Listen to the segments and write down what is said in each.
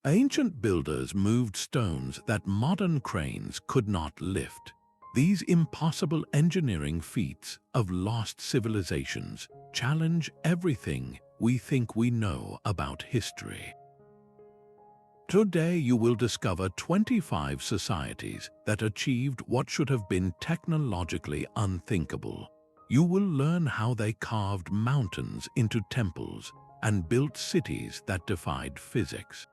Ancient builders moved stones that modern cranes could not lift. These impossible engineering feats of lost civilizations challenge everything we think we know about history. Today you will discover 25 societies that achieved what should have been technologically unthinkable. You will learn how they carved mountains into temples and built cities that defied physics.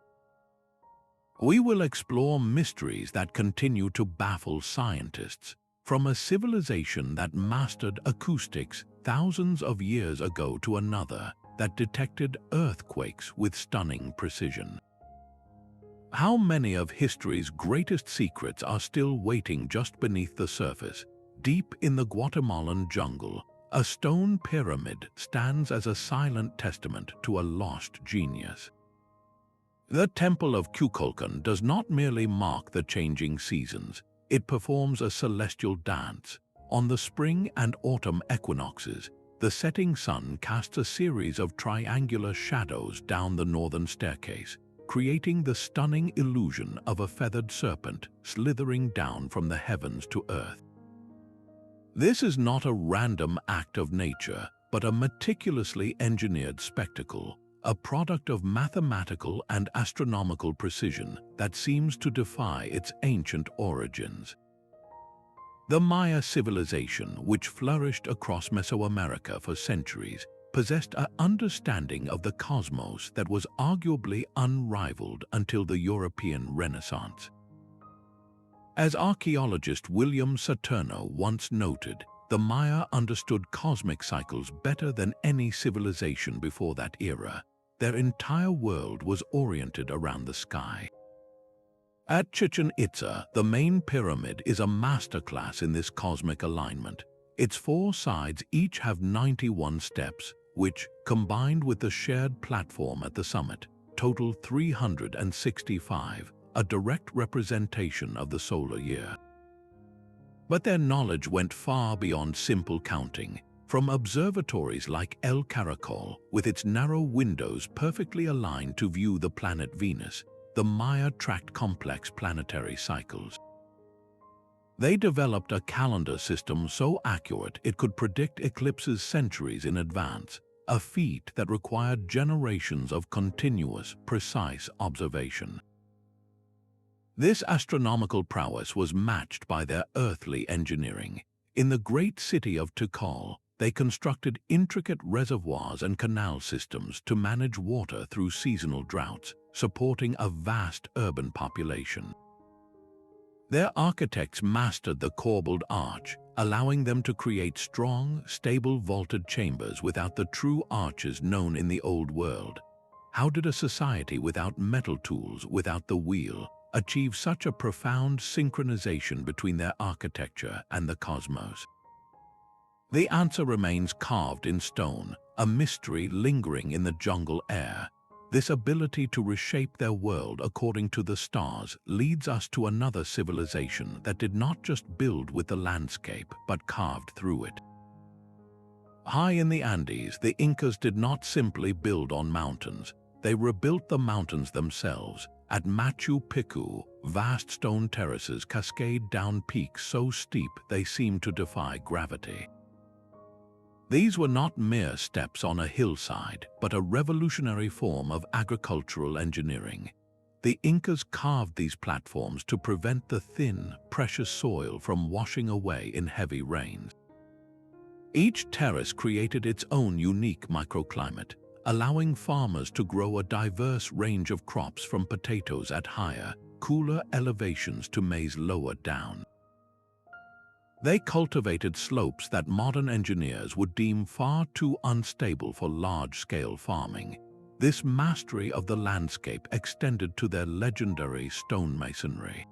We will explore mysteries that continue to baffle scientists, from a civilization that mastered acoustics thousands of years ago to another that detected earthquakes with stunning precision. How many of history's greatest secrets are still waiting just beneath the surface? Deep in the Guatemalan jungle, a stone pyramid stands as a silent testament to a lost genius. The Temple of Kukulkan does not merely mark the changing seasons, it performs a celestial dance. On the spring and autumn equinoxes, the setting sun casts a series of triangular shadows down the northern staircase, creating the stunning illusion of a feathered serpent slithering down from the heavens to earth. This is not a random act of nature, but a meticulously engineered spectacle, a product of mathematical and astronomical precision that seems to defy its ancient origins. The Maya civilization, which flourished across Mesoamerica for centuries, possessed an understanding of the cosmos that was arguably unrivaled until the European Renaissance. As archaeologist William Saturno once noted, the Maya understood cosmic cycles better than any civilization before that era. Their entire world was oriented around the sky. At Chichen Itza, the main pyramid is a masterclass in this cosmic alignment. Its four sides each have 91 steps, which, combined with the shared platform at the summit, total 365, a direct representation of the solar year. But their knowledge went far beyond simple counting. From observatories like El Caracol, with its narrow windows perfectly aligned to view the planet Venus, the Maya tracked complex planetary cycles. They developed a calendar system so accurate it could predict eclipses centuries in advance, a feat that required generations of continuous, precise observation. This astronomical prowess was matched by their earthly engineering. In the great city of Tikal, they constructed intricate reservoirs and canal systems to manage water through seasonal droughts, supporting a vast urban population. Their architects mastered the corbelled arch, allowing them to create strong, stable vaulted chambers without the true arches known in the Old World. How did a society without metal tools, without the wheel, achieve such a profound synchronization between their architecture and the cosmos? The answer remains carved in stone, a mystery lingering in the jungle air. This ability to reshape their world according to the stars leads us to another civilization that did not just build with the landscape, but carved through it. High in the Andes, the Incas did not simply build on mountains. They rebuilt the mountains themselves. At Machu Picchu, vast stone terraces cascade down peaks so steep they seem to defy gravity. These were not mere steps on a hillside, but a revolutionary form of agricultural engineering. The Incas carved these platforms to prevent the thin, precious soil from washing away in heavy rains. Each terrace created its own unique microclimate, allowing farmers to grow a diverse range of crops from potatoes at higher, cooler elevations to maize lower down. They cultivated slopes that modern engineers would deem far too unstable for large-scale farming. This mastery of the landscape extended to their legendary stonemasonry.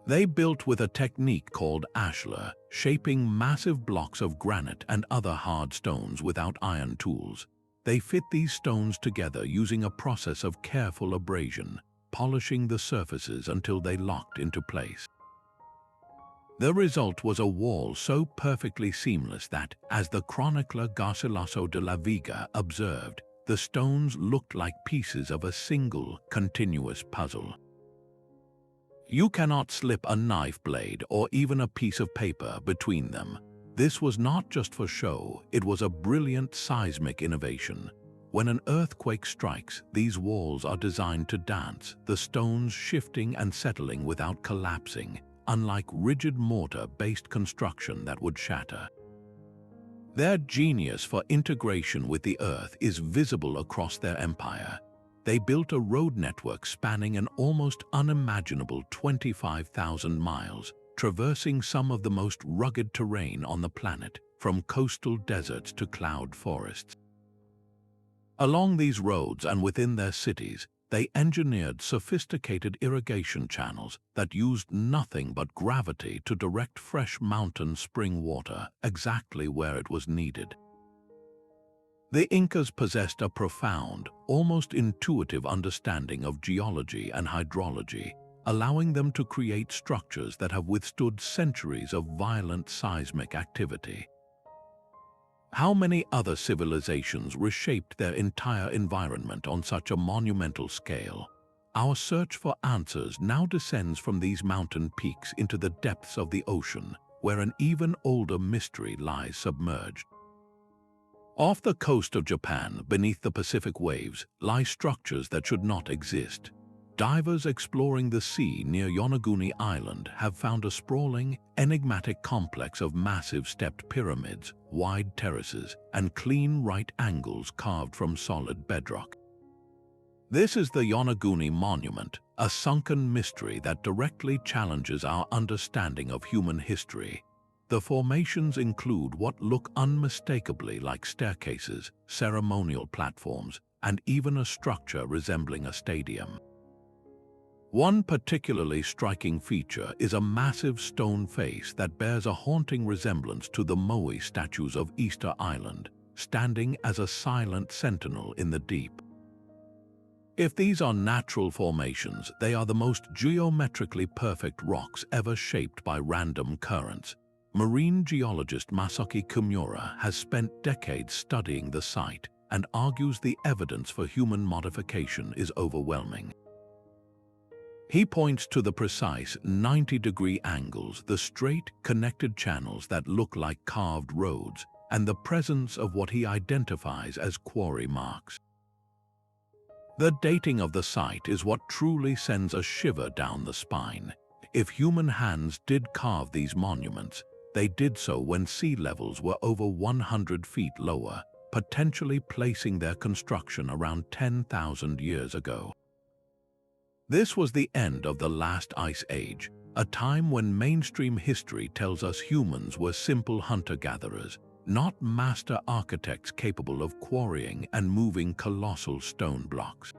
They built with a technique called ashlar, shaping massive blocks of granite and other hard stones without iron tools. They fit these stones together using a process of careful abrasion, polishing the surfaces until they locked into place. The result was a wall so perfectly seamless that, as the chronicler Garcilaso de la Vega observed, The stones looked like pieces of a single, continuous puzzle. You cannot slip a knife blade or even a piece of paper between them. This was not just for show, it was a brilliant seismic innovation. When an earthquake strikes, these walls are designed to dance, the stones shifting and settling without collapsing, unlike rigid mortar-based construction that would shatter. Their genius for integration with the earth is visible across their empire. They built a road network spanning an almost unimaginable 25,000 miles, traversing some of the most rugged terrain on the planet, from coastal deserts to cloud forests. Along these roads and within their cities, they engineered sophisticated irrigation channels that used nothing but gravity to direct fresh mountain spring water exactly where it was needed. The Incas possessed a profound, almost intuitive understanding of geology and hydrology, allowing them to create structures that have withstood centuries of violent seismic activity. How many other civilizations reshaped their entire environment on such a monumental scale? Our search for answers now descends from these mountain peaks into the depths of the ocean, where an even older mystery lies submerged. Off the coast of Japan, beneath the Pacific waves, lie structures that should not exist. Divers exploring the sea near Yonaguni Island have found a sprawling, enigmatic complex of massive stepped pyramids, wide terraces, and clean right angles carved from solid bedrock. This is the Yonaguni Monument, a sunken mystery that directly challenges our understanding of human history. The formations include what look unmistakably like staircases, ceremonial platforms, and even a structure resembling a stadium. One particularly striking feature is a massive stone face that bears a haunting resemblance to the Moai statues of Easter Island, standing as a silent sentinel in the deep. If these are natural formations, they are the most geometrically perfect rocks ever shaped by random currents. Marine geologist Masaaki Kimura has spent decades studying the site and argues the evidence for human modification is overwhelming. He points to the precise 90-degree angles, the straight, connected channels that look like carved roads, and the presence of what he identifies as quarry marks. The dating of the site is what truly sends a shiver down the spine. If human hands did carve these monuments, they did so when sea levels were over 100 feet lower, potentially placing their construction around 10,000 years ago. This was the end of the last ice age, a time when mainstream history tells us humans were simple hunter-gatherers, not master architects capable of quarrying and moving colossal stone blocks.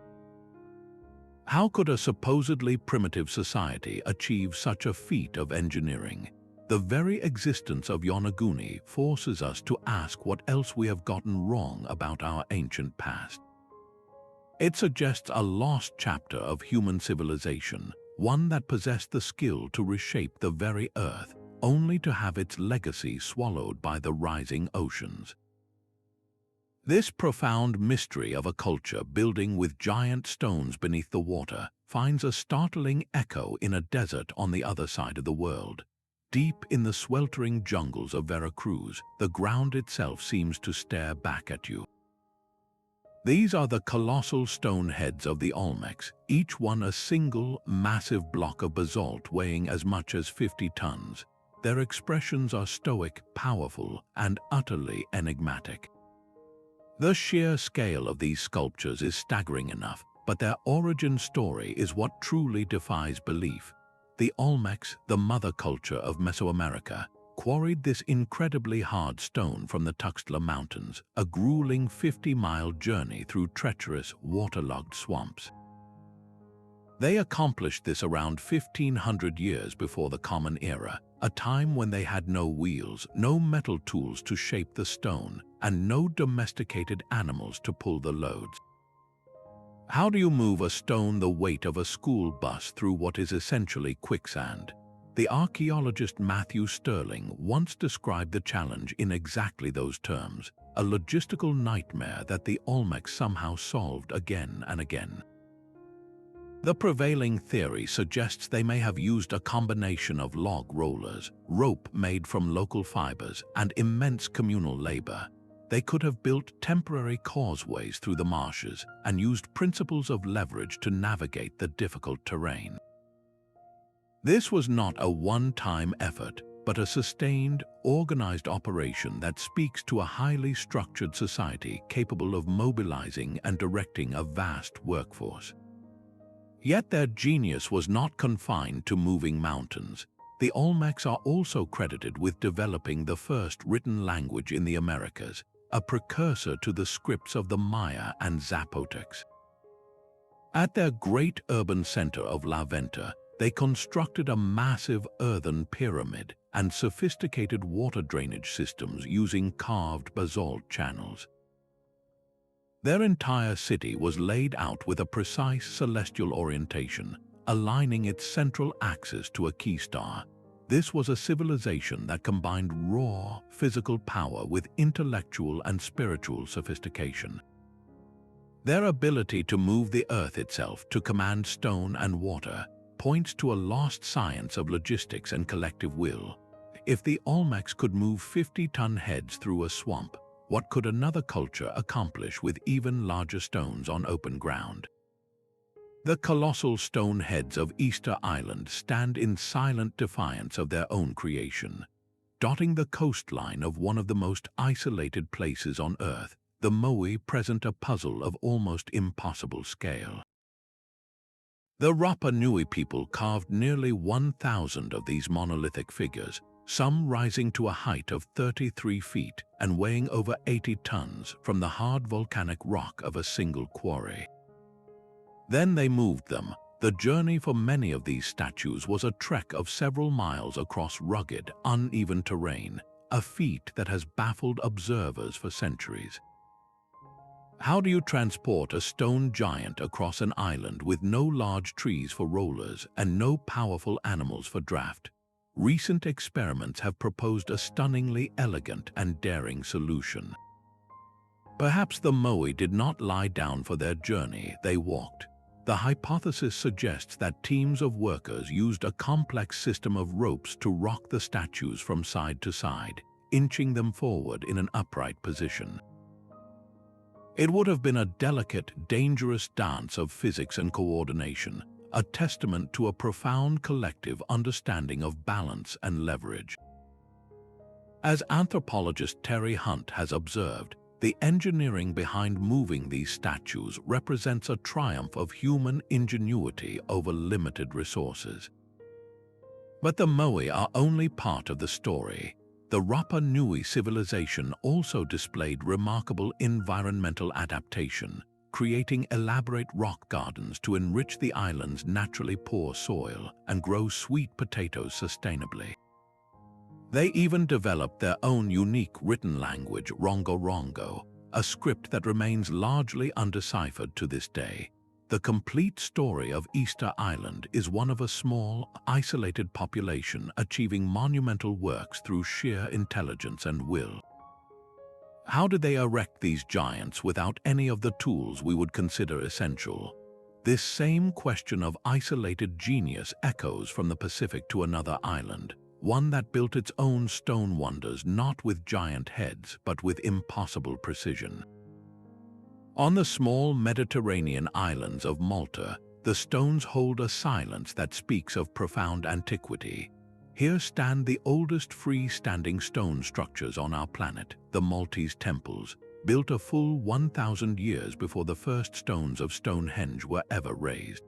How could a supposedly primitive society achieve such a feat of engineering? The very existence of Yonaguni forces us to ask what else we have gotten wrong about our ancient past. It suggests a lost chapter of human civilization, one that possessed the skill to reshape the very earth, only to have its legacy swallowed by the rising oceans. This profound mystery of a culture building with giant stones beneath the water finds a startling echo in a desert on the other side of the world. Deep in the sweltering jungles of Veracruz, the ground itself seems to stare back at you. These are the colossal stone heads of the Olmecs, each one a single, massive block of basalt weighing as much as 50 tons. Their expressions are stoic, powerful, and utterly enigmatic. The sheer scale of these sculptures is staggering enough, but their origin story is what truly defies belief. The Olmecs, the mother culture of Mesoamerica, quarried this incredibly hard stone from the Tuxtla Mountains, a grueling 50-mile journey through treacherous, waterlogged swamps. They accomplished this around 1,500 years before the Common Era, a time when they had no wheels, no metal tools to shape the stone, and no domesticated animals to pull the loads. How do you move a stone the weight of a school bus through what is essentially quicksand? The archaeologist Matthew Stirling once described the challenge in exactly those terms, a logistical nightmare that the Olmec somehow solved again and again. The prevailing theory suggests they may have used a combination of log rollers, rope made from local fibers, and immense communal labor. They could have built temporary causeways through the marshes and used principles of leverage to navigate the difficult terrain. This was not a one-time effort, but a sustained, organized operation that speaks to a highly structured society capable of mobilizing and directing a vast workforce. Yet their genius was not confined to moving mountains. The Olmecs are also credited with developing the first written language in the Americas, a precursor to the scripts of the Maya and Zapotecs. At their great urban center of La Venta, they constructed a massive earthen pyramid and sophisticated water drainage systems using carved basalt channels. Their entire city was laid out with a precise celestial orientation, aligning its central axis to a key star. This was a civilization that combined raw, physical power with intellectual and spiritual sophistication. Their ability to move the earth itself to command stone and water points to a lost science of logistics and collective will. If the Olmecs could move 50-ton heads through a swamp, what could another culture accomplish with even larger stones on open ground? The colossal stone heads of Easter Island stand in silent defiance of their own creation. Dotting the coastline of one of the most isolated places on Earth, the Moai present a puzzle of almost impossible scale. The Rapa Nui people carved nearly 1,000 of these monolithic figures, some rising to a height of 33 feet and weighing over 80 tons from the hard volcanic rock of a single quarry. Then they moved them. The journey for many of these statues was a trek of several miles across rugged, uneven terrain, a feat that has baffled observers for centuries. How do you transport a stone giant across an island with no large trees for rollers and no powerful animals for draft? Recent experiments have proposed a stunningly elegant and daring solution. Perhaps the Moai did not lie down for their journey, they walked. The hypothesis suggests that teams of workers used a complex system of ropes to rock the statues from side to side, inching them forward in an upright position. It would have been a delicate, dangerous dance of physics and coordination, a testament to a profound collective understanding of balance and leverage. As anthropologist Terry Hunt has observed, the engineering behind moving these statues represents a triumph of human ingenuity over limited resources. But the Moai are only part of the story. The Rapa Nui civilization also displayed remarkable environmental adaptation, creating elaborate rock gardens to enrich the island's naturally poor soil and grow sweet potatoes sustainably. They even developed their own unique written language, Rongo Rongo, a script that remains largely undeciphered to this day. The complete story of Easter Island is one of a small, isolated population achieving monumental works through sheer intelligence and will. How did they erect these giants without any of the tools we would consider essential? This same question of isolated genius echoes from the Pacific to another island, one that built its own stone wonders not with giant heads but with impossible precision. On the small Mediterranean islands of Malta, the stones hold a silence that speaks of profound antiquity. Here stand the oldest free-standing stone structures on our planet, the Maltese temples, built a full 1,000 years before the first stones of Stonehenge were ever raised.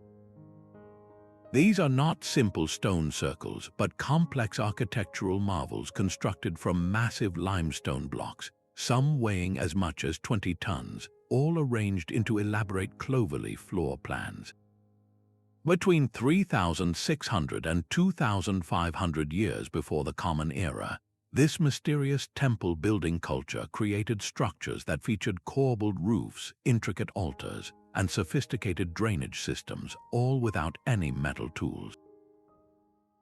These are not simple stone circles, but complex architectural marvels constructed from massive limestone blocks, some weighing as much as 20 tons, all arranged into elaborate cloverleaf floor plans. Between 3,600 and 2,500 years before the Common Era, this mysterious temple building culture created structures that featured corbelled roofs, intricate altars, and sophisticated drainage systems, all without any metal tools.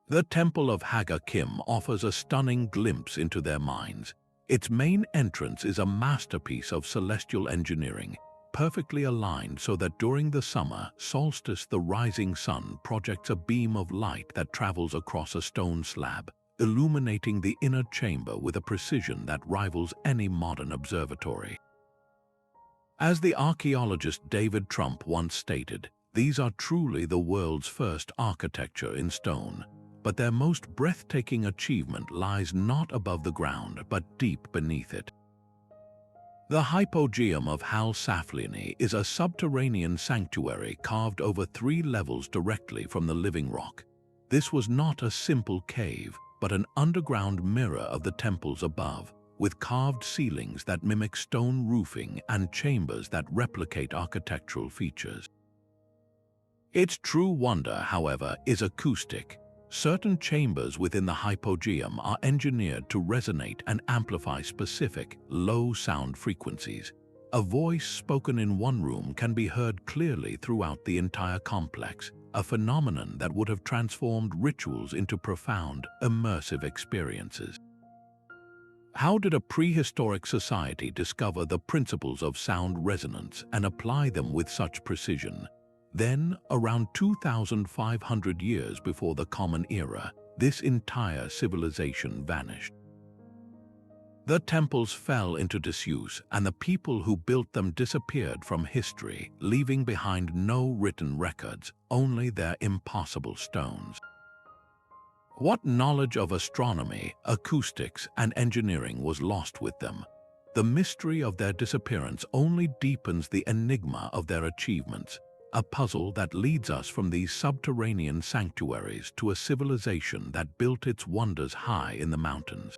The Temple of Haga Kim offers a stunning glimpse into their minds. Its main entrance is a masterpiece of celestial engineering, perfectly aligned so that during the summer solstice the rising sun projects a beam of light that travels across a stone slab, illuminating the inner chamber with a precision that rivals any modern observatory. As the archaeologist David Trump once stated, these are truly the world's first architecture in stone, but their most breathtaking achievement lies not above the ground but deep beneath it. The Hypogeum of Hal Saflieni is a subterranean sanctuary carved over 3 levels directly from the living rock. This was not a simple cave, but an underground mirror of the temples above, with carved ceilings that mimic stone roofing and chambers that replicate architectural features. Its true wonder, however, is acoustic. Certain chambers within the hypogeum are engineered to resonate and amplify specific, low sound frequencies. A voice spoken in one room can be heard clearly throughout the entire complex, a phenomenon that would have transformed rituals into profound, immersive experiences. How did a prehistoric society discover the principles of sound resonance and apply them with such precision? Then, around 2,500 years before the Common Era, this entire civilization vanished. The temples fell into disuse, and the people who built them disappeared from history, leaving behind no written records, only their impossible stones. What knowledge of astronomy, acoustics, and engineering was lost with them? The mystery of their disappearance only deepens the enigma of their achievements, a puzzle that leads us from these subterranean sanctuaries to a civilization that built its wonders high in the mountains.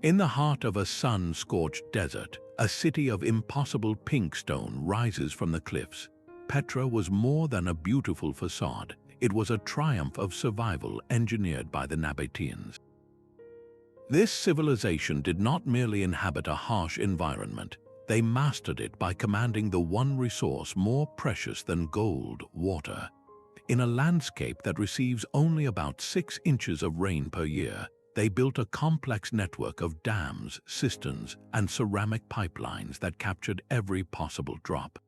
In the heart of a sun-scorched desert, a city of impossible pink stone rises from the cliffs. Petra was more than a beautiful facade. It was a triumph of survival engineered by the Nabateans. This civilization did not merely inhabit a harsh environment. They mastered it by commanding the one resource more precious than gold, water. In a landscape that receives only about 6 inches of rain per year, they built a complex network of dams, cisterns, and ceramic pipelines that captured every possible drop.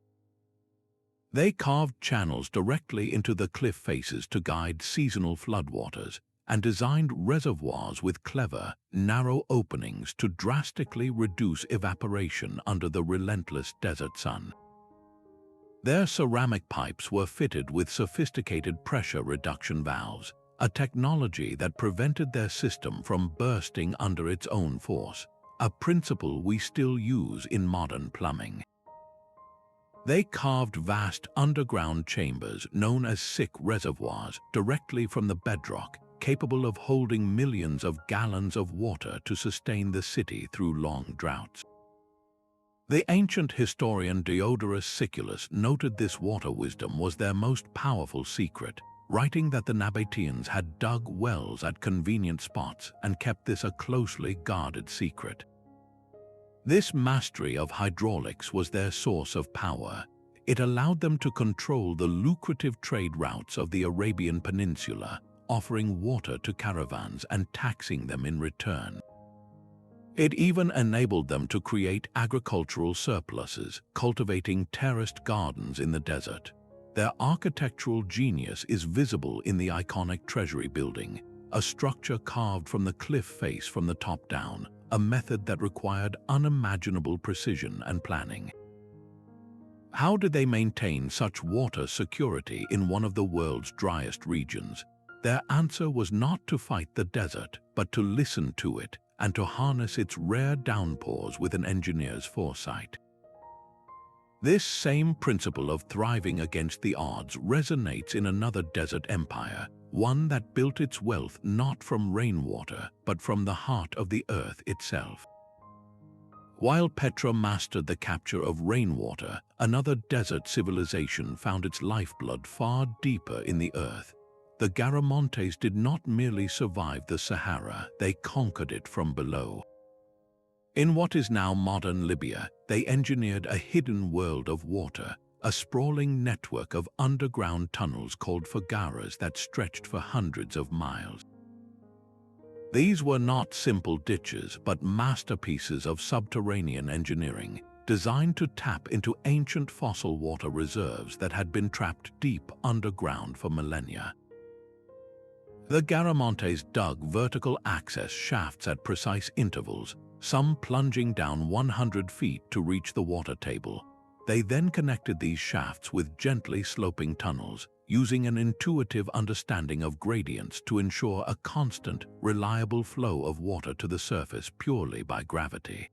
They carved channels directly into the cliff faces to guide seasonal floodwaters, and designed reservoirs with clever, narrow openings to drastically reduce evaporation under the relentless desert sun. Their ceramic pipes were fitted with sophisticated pressure reduction valves, a technology that prevented their system from bursting under its own force, a principle we still use in modern plumbing. They carved vast underground chambers known as sick reservoirs directly from the bedrock, capable of holding millions of gallons of water to sustain the city through long droughts. The ancient historian Diodorus Siculus noted this water wisdom was their most powerful secret, writing that the Nabateans had dug wells at convenient spots and kept this a closely guarded secret. This mastery of hydraulics was their source of power. It allowed them to control the lucrative trade routes of the Arabian Peninsula, offering water to caravans and taxing them in return. It even enabled them to create agricultural surpluses, cultivating terraced gardens in the desert. Their architectural genius is visible in the iconic Treasury Building, a structure carved from the cliff face from the top down, a method that required unimaginable precision and planning. How did they maintain such water security in one of the world's driest regions? Their answer was not to fight the desert, but to listen to it and to harness its rare downpours with an engineer's foresight. This same principle of thriving against the odds resonates in another desert empire, one that built its wealth not from rainwater, but from the heart of the earth itself. While Petra mastered the capture of rainwater, another desert civilization found its lifeblood far deeper in the earth. The Garamontes did not merely survive the Sahara, they conquered it from below. In what is now modern Libya, they engineered a hidden world of water, a sprawling network of underground tunnels called fagaras that stretched for hundreds of miles. These were not simple ditches, but masterpieces of subterranean engineering, designed to tap into ancient fossil water reserves that had been trapped deep underground for millennia. The Garamontes dug vertical access shafts at precise intervals, some plunging down 100 feet to reach the water table. They then connected these shafts with gently sloping tunnels, using an intuitive understanding of gradients to ensure a constant, reliable flow of water to the surface purely by gravity.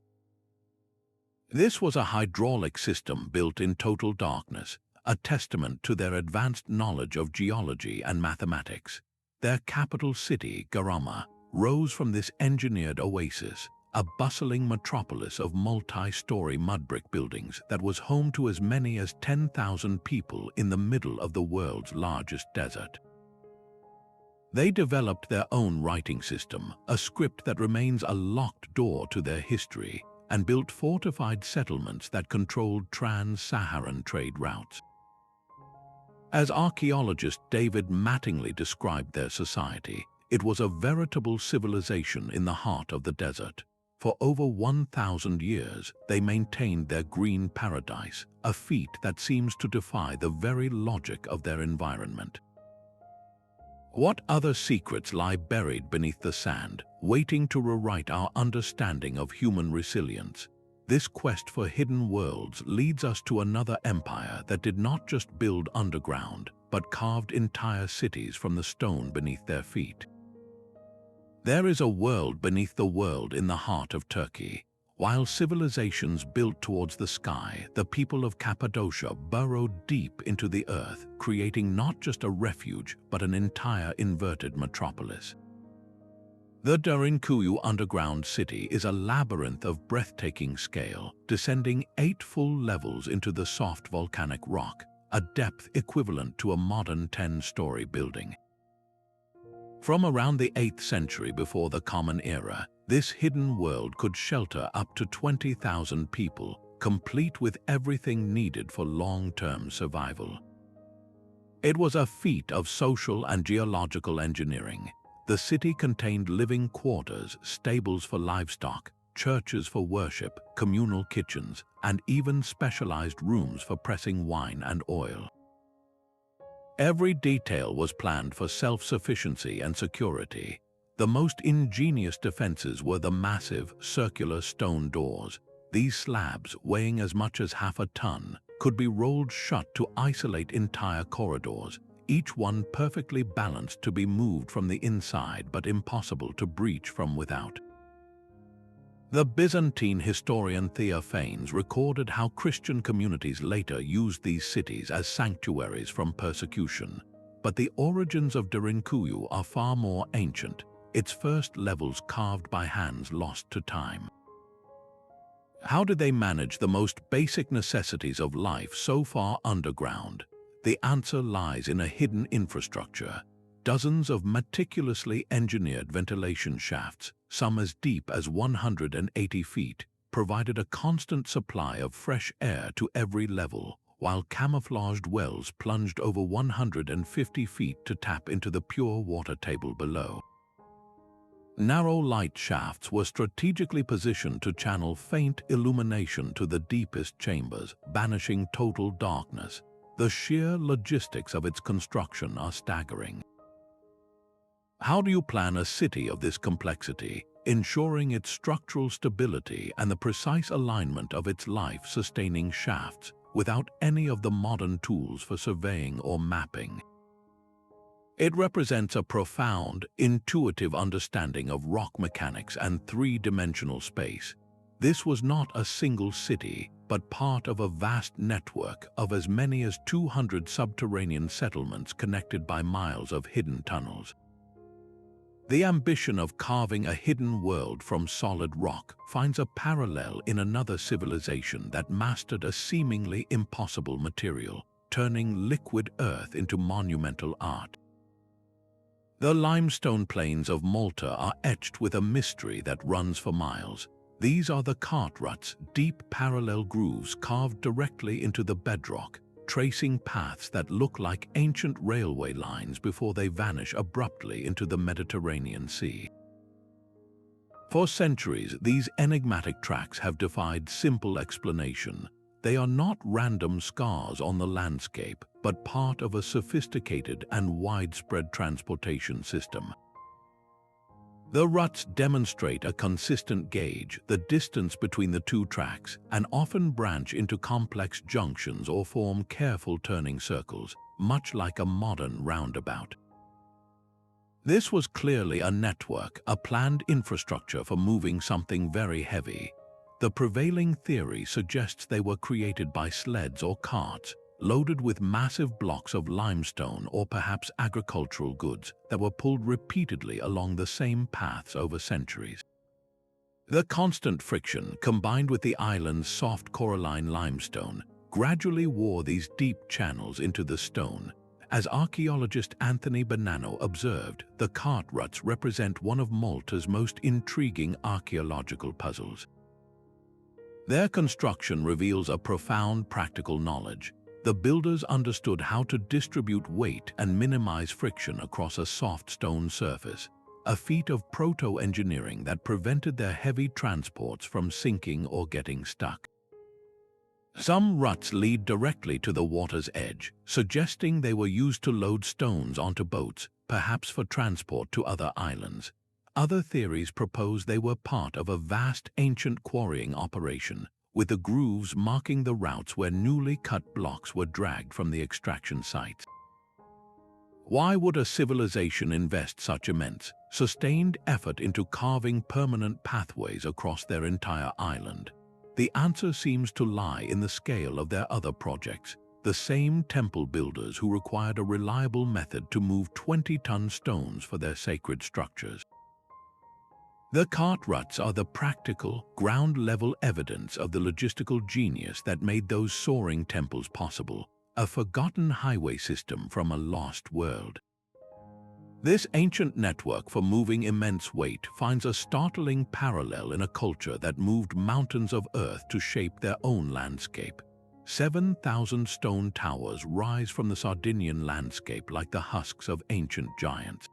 This was a hydraulic system built in total darkness, a testament to their advanced knowledge of geology and mathematics. Their capital city, Garama, rose from this engineered oasis, a bustling metropolis of multi-story mud-brick buildings that was home to as many as 10,000 people in the middle of the world's largest desert. They developed their own writing system, a script that remains a locked door to their history, and built fortified settlements that controlled trans-Saharan trade routes. As archaeologist David Mattingly described their society, it was a veritable civilization in the heart of the desert. For over 1,000 years, they maintained their green paradise, a feat that seems to defy the very logic of their environment. What other secrets lie buried beneath the sand, waiting to rewrite our understanding of human resilience? This quest for hidden worlds leads us to another empire that did not just build underground, but carved entire cities from the stone beneath their feet. There is a world beneath the world in the heart of Turkey. While civilizations built towards the sky, the people of Cappadocia burrowed deep into the earth, creating not just a refuge, but an entire inverted metropolis. The Derinkuyu underground city is a labyrinth of breathtaking scale, descending 8 full levels into the soft volcanic rock, a depth equivalent to a modern 10-story building. From around the 8th century before the Common Era, this hidden world could shelter up to 20,000 people, complete with everything needed for long-term survival. It was a feat of social and geological engineering. The city contained living quarters, stables for livestock, churches for worship, communal kitchens, and even specialized rooms for pressing wine and oil. Every detail was planned for self-sufficiency and security. The most ingenious defenses were the massive, circular stone doors. These slabs, weighing as much as half a ton, could be rolled shut to isolate entire corridors, each one perfectly balanced to be moved from the inside but impossible to breach from without. The Byzantine historian Theophanes recorded how Christian communities later used these cities as sanctuaries from persecution. But the origins of Derinkuyu are far more ancient, its first levels carved by hands lost to time. How did they manage the most basic necessities of life so far underground? The answer lies in a hidden infrastructure. Dozens of meticulously engineered ventilation shafts, some as deep as 180 feet, provided a constant supply of fresh air to every level, while camouflaged wells plunged over 150 feet to tap into the pure water table below. Narrow light shafts were strategically positioned to channel faint illumination to the deepest chambers, banishing total darkness. The sheer logistics of its construction are staggering. How do you plan a city of this complexity, ensuring its structural stability and the precise alignment of its life-sustaining shafts without any of the modern tools for surveying or mapping? It represents a profound, intuitive understanding of rock mechanics and three-dimensional space. This was not a single city, but part of a vast network of as many as 200 subterranean settlements connected by miles of hidden tunnels. The ambition of carving a hidden world from solid rock finds a parallel in another civilization that mastered a seemingly impossible material, turning liquid earth into monumental art. The limestone plains of Malta are etched with a mystery that runs for miles. These are the cart ruts, deep parallel grooves carved directly into the bedrock, tracing paths that look like ancient railway lines before they vanish abruptly into the Mediterranean Sea. For centuries, these enigmatic tracks have defied simple explanation. They are not random scars on the landscape, but part of a sophisticated and widespread transportation system. The ruts demonstrate a consistent gauge, the distance between the two tracks, and often branch into complex junctions or form careful turning circles, much like a modern roundabout. This was clearly a network, a planned infrastructure for moving something very heavy. The prevailing theory suggests they were created by sleds or carts, loaded with massive blocks of limestone or perhaps agricultural goods that were pulled repeatedly along the same paths over centuries. The constant friction, combined with the island's soft coralline limestone, gradually wore these deep channels into the stone. As archaeologist Anthony Bonanno observed, the cart ruts represent one of Malta's most intriguing archaeological puzzles. Their construction reveals a profound practical knowledge. The builders understood how to distribute weight and minimize friction across a soft stone surface, a feat of proto-engineering that prevented their heavy transports from sinking or getting stuck. Some ruts lead directly to the water's edge, suggesting they were used to load stones onto boats, perhaps for transport to other islands. Other theories propose they were part of a vast ancient quarrying operation, with the grooves marking the routes where newly cut blocks were dragged from the extraction sites. Why would a civilization invest such immense, sustained effort into carving permanent pathways across their entire island? The answer seems to lie in the scale of their other projects, the same temple builders who required a reliable method to move 20-ton stones for their sacred structures. The cart ruts are the practical, ground-level evidence of the logistical genius that made those soaring temples possible, a forgotten highway system from a lost world. This ancient network for moving immense weight finds a startling parallel in a culture that moved mountains of earth to shape their own landscape. 7,000 stone towers rise from the Sardinian landscape like the husks of ancient giants.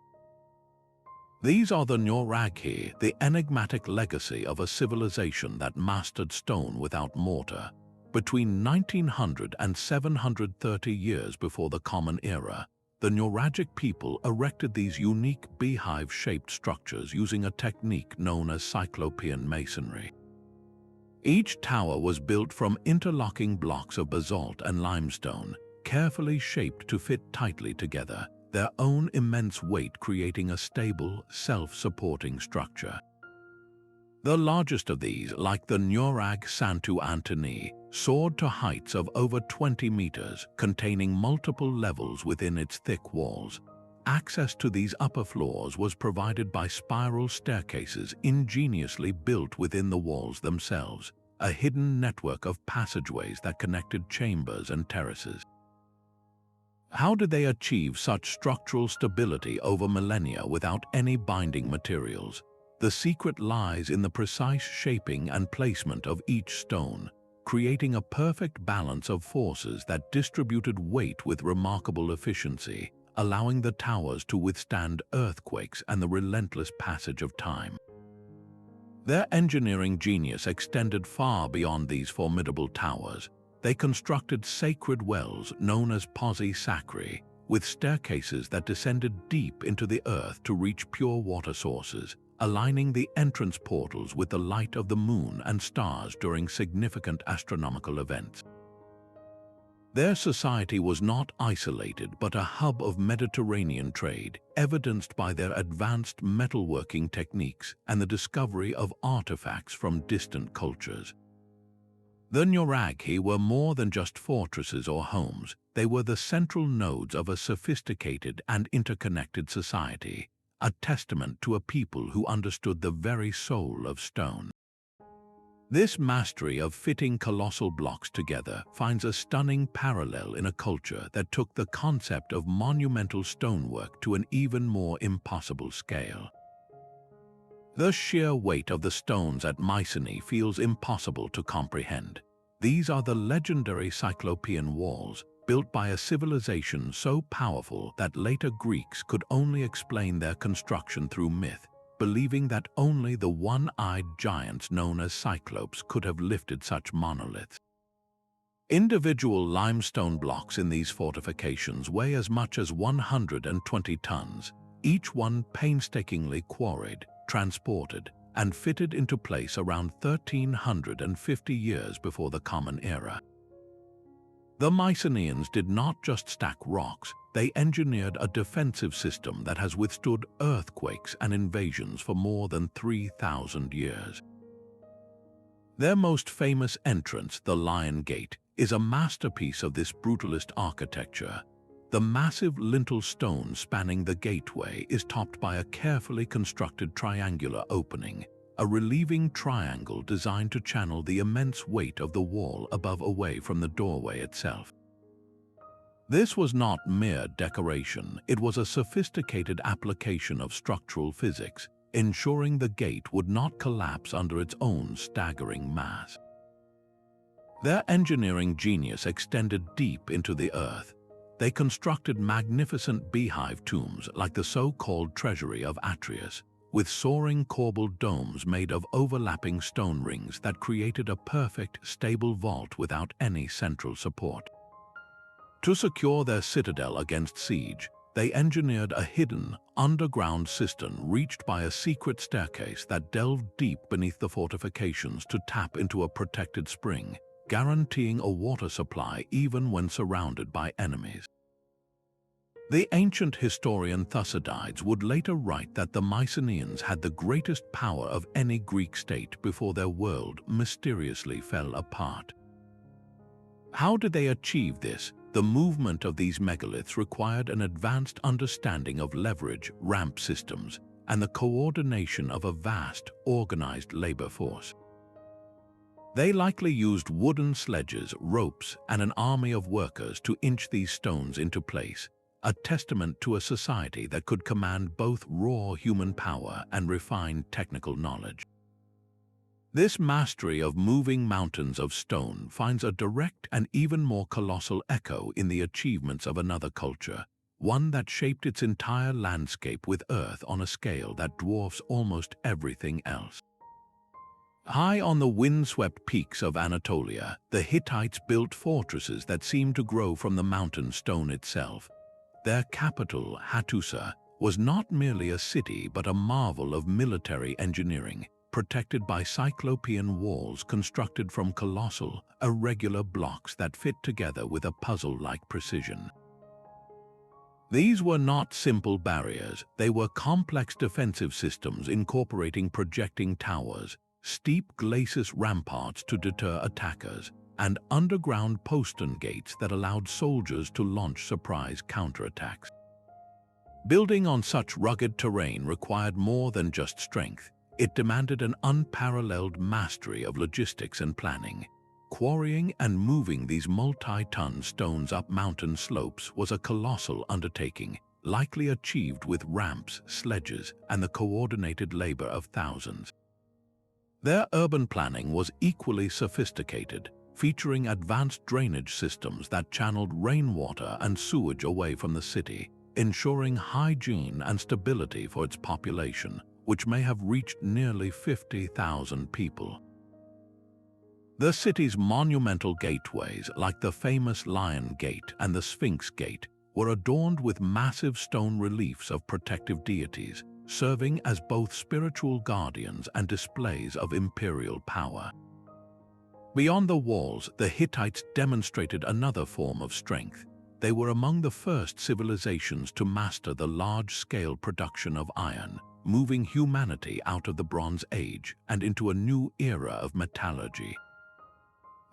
These are the Nyoraghi, the enigmatic legacy of a civilization that mastered stone without mortar. Between 1900 and 730 years before the Common Era, the Nyoragic people erected these unique beehive-shaped structures using a technique known as Cyclopean masonry. Each tower was built from interlocking blocks of basalt and limestone, carefully shaped to fit tightly together, their own immense weight creating a stable, self-supporting structure. The largest of these, like the Nyorag Santu Antoni, soared to heights of over 20 meters, containing multiple levels within its thick walls. Access to these upper floors was provided by spiral staircases ingeniously built within the walls themselves, a hidden network of passageways that connected chambers and terraces. How did they achieve such structural stability over millennia without any binding materials? The secret lies in the precise shaping and placement of each stone, creating a perfect balance of forces that distributed weight with remarkable efficiency, allowing the towers to withstand earthquakes and the relentless passage of time. Their engineering genius extended far beyond these formidable towers. They constructed sacred wells known as posi sacri, with staircases that descended deep into the earth to reach pure water sources, aligning the entrance portals with the light of the moon and stars during significant astronomical events. Their society was not isolated but a hub of Mediterranean trade, evidenced by their advanced metalworking techniques and the discovery of artifacts from distant cultures. The Nyoraghi were more than just fortresses or homes. They were the central nodes of a sophisticated and interconnected society, a testament to a people who understood the very soul of stone. This mastery of fitting colossal blocks together finds a stunning parallel in a culture that took the concept of monumental stonework to an even more impossible scale. The sheer weight of the stones at Mycenae feels impossible to comprehend. These are the legendary Cyclopean walls, built by a civilization so powerful that later Greeks could only explain their construction through myth, believing that only the one-eyed giants known as Cyclopes could have lifted such monoliths. Individual limestone blocks in these fortifications weigh as much as 120 tons, each one painstakingly quarried, transported, and fitted into place around 1350 years before the Common Era. The Mycenaeans did not just stack rocks, they engineered a defensive system that has withstood earthquakes and invasions for more than 3,000 years. Their most famous entrance, the Lion Gate, is a masterpiece of this brutalist architecture. The massive lintel stone spanning the gateway is topped by a carefully constructed triangular opening, a relieving triangle designed to channel the immense weight of the wall above away from the doorway itself. This was not mere decoration, it was a sophisticated application of structural physics, ensuring the gate would not collapse under its own staggering mass. Their engineering genius extended deep into the earth. They constructed magnificent beehive tombs like the so-called treasury of Atreus, with soaring corbelled domes made of overlapping stone rings that created a perfect, stable vault without any central support. To secure their citadel against siege, they engineered a hidden, underground cistern reached by a secret staircase that delved deep beneath the fortifications to tap into a protected spring, guaranteeing a water supply even when surrounded by enemies. The ancient historian Thucydides would later write that the Mycenaeans had the greatest power of any Greek state before their world mysteriously fell apart. How did they achieve this? The movement of these megaliths required an advanced understanding of leverage, ramp systems, and the coordination of a vast, organized labor force. They likely used wooden sledges, ropes, and an army of workers to inch these stones into place, a testament to a society that could command both raw human power and refined technical knowledge. This mastery of moving mountains of stone finds a direct and even more colossal echo in the achievements of another culture, one that shaped its entire landscape with earth on a scale that dwarfs almost everything else. High on the windswept peaks of Anatolia, the Hittites built fortresses that seemed to grow from the mountain stone itself. Their capital, Hattusa, was not merely a city but a marvel of military engineering, protected by cyclopean walls constructed from colossal, irregular blocks that fit together with a puzzle-like precision. These were not simple barriers, they were complex defensive systems incorporating projecting towers, steep glacis ramparts to deter attackers, and underground postern gates that allowed soldiers to launch surprise counterattacks. Building on such rugged terrain required more than just strength. It demanded an unparalleled mastery of logistics and planning. Quarrying and moving these multi-ton stones up mountain slopes was a colossal undertaking, likely achieved with ramps, sledges, and the coordinated labor of thousands. Their urban planning was equally sophisticated, featuring advanced drainage systems that channeled rainwater and sewage away from the city, ensuring hygiene and stability for its population, which may have reached nearly 50,000 people. The city's monumental gateways, like the famous Lion Gate and the Sphinx Gate, were adorned with massive stone reliefs of protective deities, serving as both spiritual guardians and displays of imperial power. Beyond the walls, the Hittites demonstrated another form of strength. They were among the first civilizations to master the large-scale production of iron, moving humanity out of the Bronze Age and into a new era of metallurgy.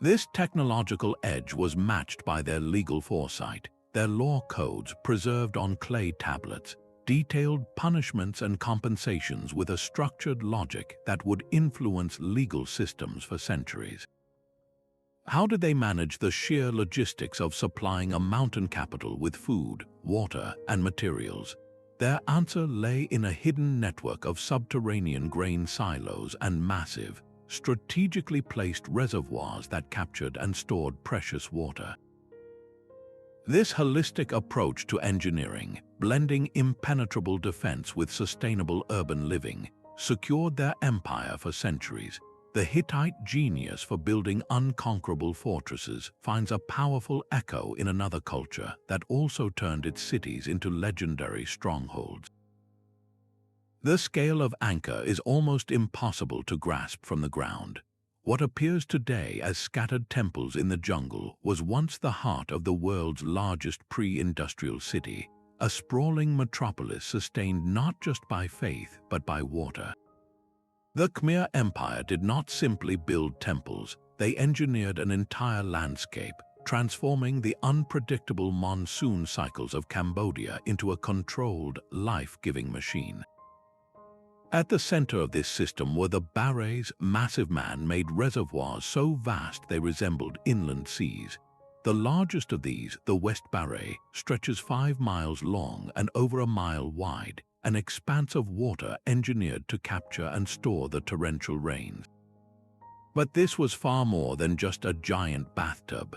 This technological edge was matched by their legal foresight, their law codes preserved on clay tablets, detailed punishments and compensations with a structured logic that would influence legal systems for centuries. How did they manage the sheer logistics of supplying a mountain capital with food, water, and materials? Their answer lay in a hidden network of subterranean grain silos and massive, strategically placed reservoirs that captured and stored precious water. This holistic approach to engineering, blending impenetrable defense with sustainable urban living, secured their empire for centuries. The Hittite genius for building unconquerable fortresses finds a powerful echo in another culture that also turned its cities into legendary strongholds. The scale of Inca is almost impossible to grasp from the ground. What appears today as scattered temples in the jungle was once the heart of the world's largest pre-industrial city, a sprawling metropolis sustained not just by faith but by water. The Khmer Empire did not simply build temples, they engineered an entire landscape, transforming the unpredictable monsoon cycles of Cambodia into a controlled, life-giving machine. At the center of this system were the barrays, massive man-made reservoirs so vast they resembled inland seas. The largest of these, the West Barray, stretches 5 miles long and over a mile wide, an expanse of water engineered to capture and store the torrential rains. But this was far more than just a giant bathtub.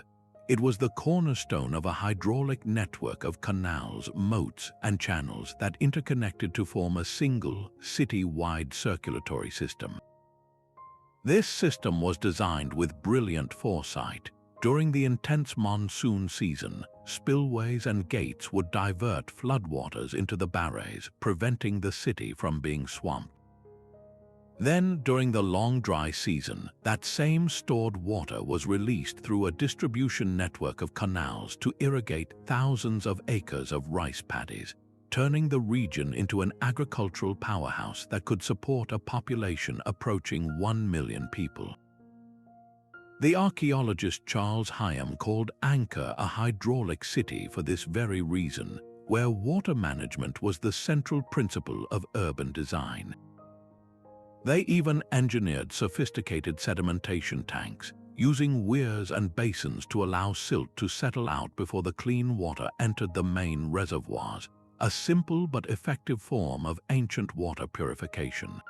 It was the cornerstone of a hydraulic network of canals, moats, and channels that interconnected to form a single, city-wide circulatory system. This system was designed with brilliant foresight. During the intense monsoon season, spillways and gates would divert floodwaters into the barrays, preventing the city from being swamped. Then, during the long dry season, that same stored water was released through a distribution network of canals to irrigate thousands of acres of rice paddies, turning the region into an agricultural powerhouse that could support a population approaching 1 million people. The archaeologist Charles Hyam called Inca a hydraulic city for this very reason, where water management was the central principle of urban design. They even engineered sophisticated sedimentation tanks, using weirs and basins to allow silt to settle out before the clean water entered the main reservoirs, a simple but effective form of ancient water purification.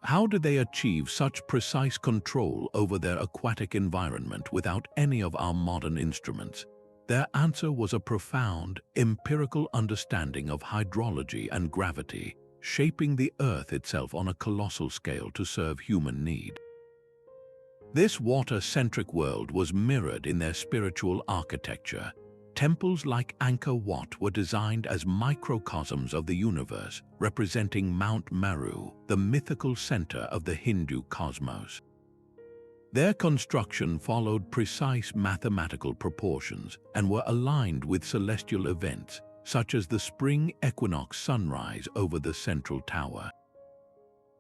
How did they achieve such precise control over their aquatic environment without any of our modern instruments? Their answer was a profound, empirical understanding of hydrology and gravity, shaping the earth itself on a colossal scale to serve human need. This water-centric world was mirrored in their spiritual architecture. Temples like Angkor Wat were designed as microcosms of the universe, representing Mount Meru, the mythical center of the Hindu cosmos. Their construction followed precise mathematical proportions and were aligned with celestial events, such as the spring equinox sunrise over the central tower.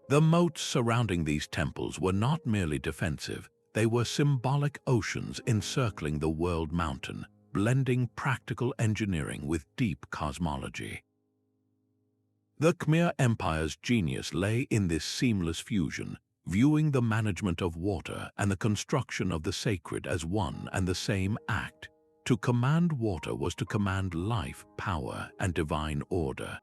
The moats surrounding these temples were not merely defensive, they were symbolic oceans encircling the world mountain, blending practical engineering with deep cosmology. The Khmer Empire's genius lay in this seamless fusion, viewing the management of water and the construction of the sacred as one and the same act. To command water was to command life, power, and divine order.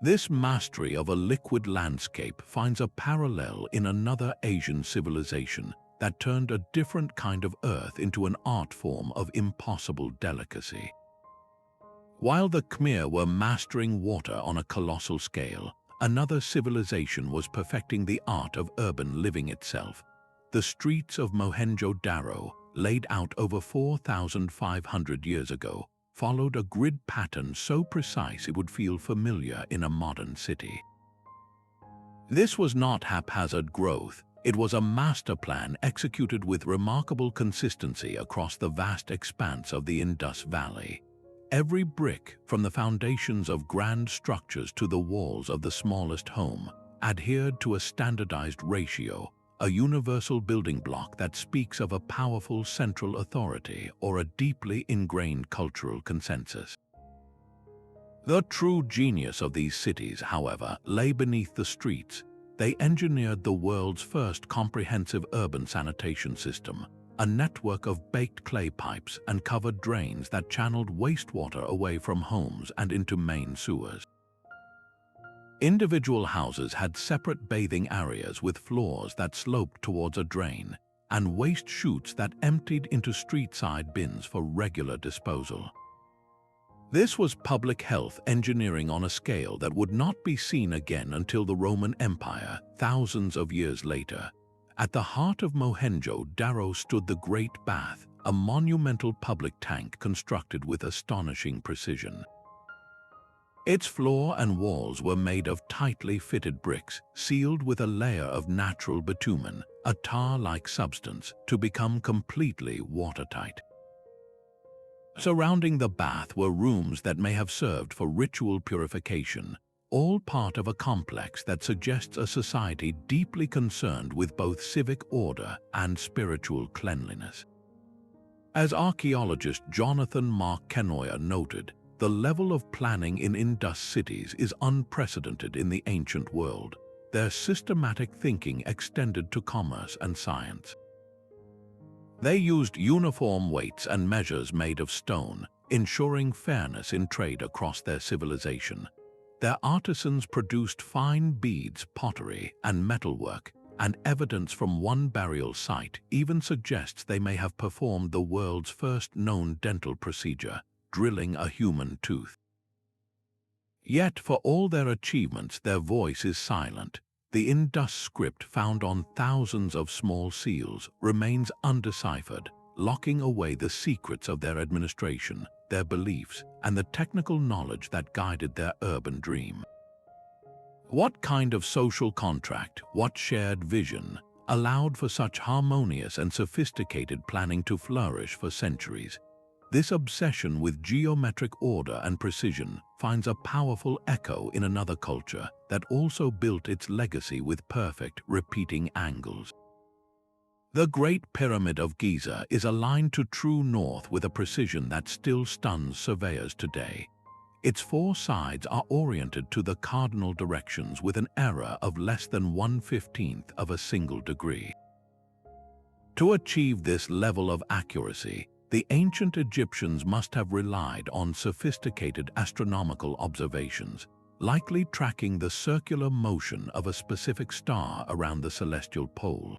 This mastery of a liquid landscape finds a parallel in another Asian civilization that turned a different kind of earth into an art form of impossible delicacy. While the Khmer were mastering water on a colossal scale, another civilization was perfecting the art of urban living itself. The streets of Mohenjo-Daro, laid out over 4,500 years ago, followed a grid pattern so precise it would feel familiar in a modern city. This was not haphazard growth, it was a master plan executed with remarkable consistency across the vast expanse of the Indus Valley. Every brick, from the foundations of grand structures to the walls of the smallest home, adhered to a standardized ratio, a universal building block that speaks of a powerful central authority or a deeply ingrained cultural consensus. The true genius of these cities, however, lay beneath the streets. They engineered the world's first comprehensive urban sanitation system, a network of baked clay pipes and covered drains that channeled wastewater away from homes and into main sewers. Individual houses had separate bathing areas with floors that sloped towards a drain, and waste chutes that emptied into street-side bins for regular disposal. This was public health engineering on a scale that would not be seen again until the Roman Empire, thousands of years later. At the heart of Mohenjo-Daro stood the Great Bath, a monumental public tank constructed with astonishing precision. Its floor and walls were made of tightly fitted bricks, sealed with a layer of natural bitumen, a tar-like substance, to become completely watertight. Surrounding the bath were rooms that may have served for ritual purification, all part of a complex that suggests a society deeply concerned with both civic order and spiritual cleanliness. As archaeologist Jonathan Mark Kenoyer noted, the level of planning in Indus cities is unprecedented in the ancient world. Their systematic thinking extended to commerce and science. They used uniform weights and measures made of stone, ensuring fairness in trade across their civilization. Their artisans produced fine beads, pottery, and metalwork, and evidence from one burial site even suggests they may have performed the world's first known dental procedure, drilling a human tooth. Yet, for all their achievements, their voice is silent. The Indus script found on thousands of small seals remains undeciphered, locking away the secrets of their administration, their beliefs, and the technical knowledge that guided their urban dream. What kind of social contract, what shared vision, allowed for such harmonious and sophisticated planning to flourish for centuries? This obsession with geometric order and precision finds a powerful echo in another culture that also built its legacy with perfect, repeating angles. The Great Pyramid of Giza is aligned to true north with a precision that still stuns surveyors today. Its four sides are oriented to the cardinal directions with an error of less than 1/15 of a single degree. To achieve this level of accuracy, the ancient Egyptians must have relied on sophisticated astronomical observations, likely tracking the circular motion of a specific star around the celestial pole.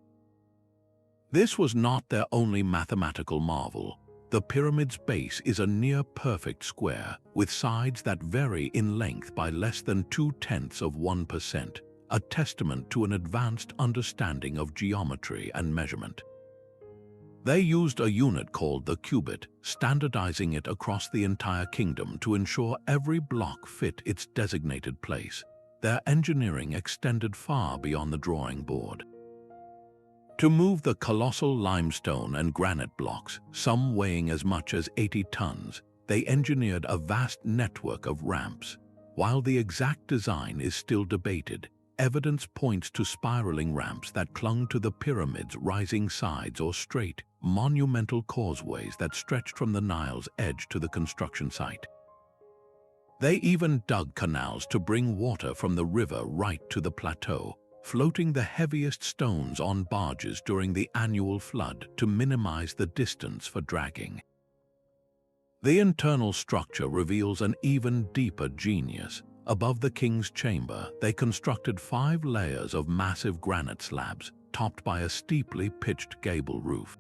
This was not their only mathematical marvel. The pyramid's base is a near-perfect square, with sides that vary in length by less than 0.2%, a testament to an advanced understanding of geometry and measurement. They used a unit called the cubit, standardizing it across the entire kingdom to ensure every block fit its designated place. Their engineering extended far beyond the drawing board. To move the colossal limestone and granite blocks, some weighing as much as 80 tons, they engineered a vast network of ramps. While the exact design is still debated, evidence points to spiraling ramps that clung to the pyramid's rising sides or straight, monumental causeways that stretched from the Nile's edge to the construction site. They even dug canals to bring water from the river right to the plateau, floating the heaviest stones on barges during the annual flood to minimize the distance for dragging. The internal structure reveals an even deeper genius. Above the king's chamber, they constructed 5 layers of massive granite slabs, topped by a steeply pitched gable roof.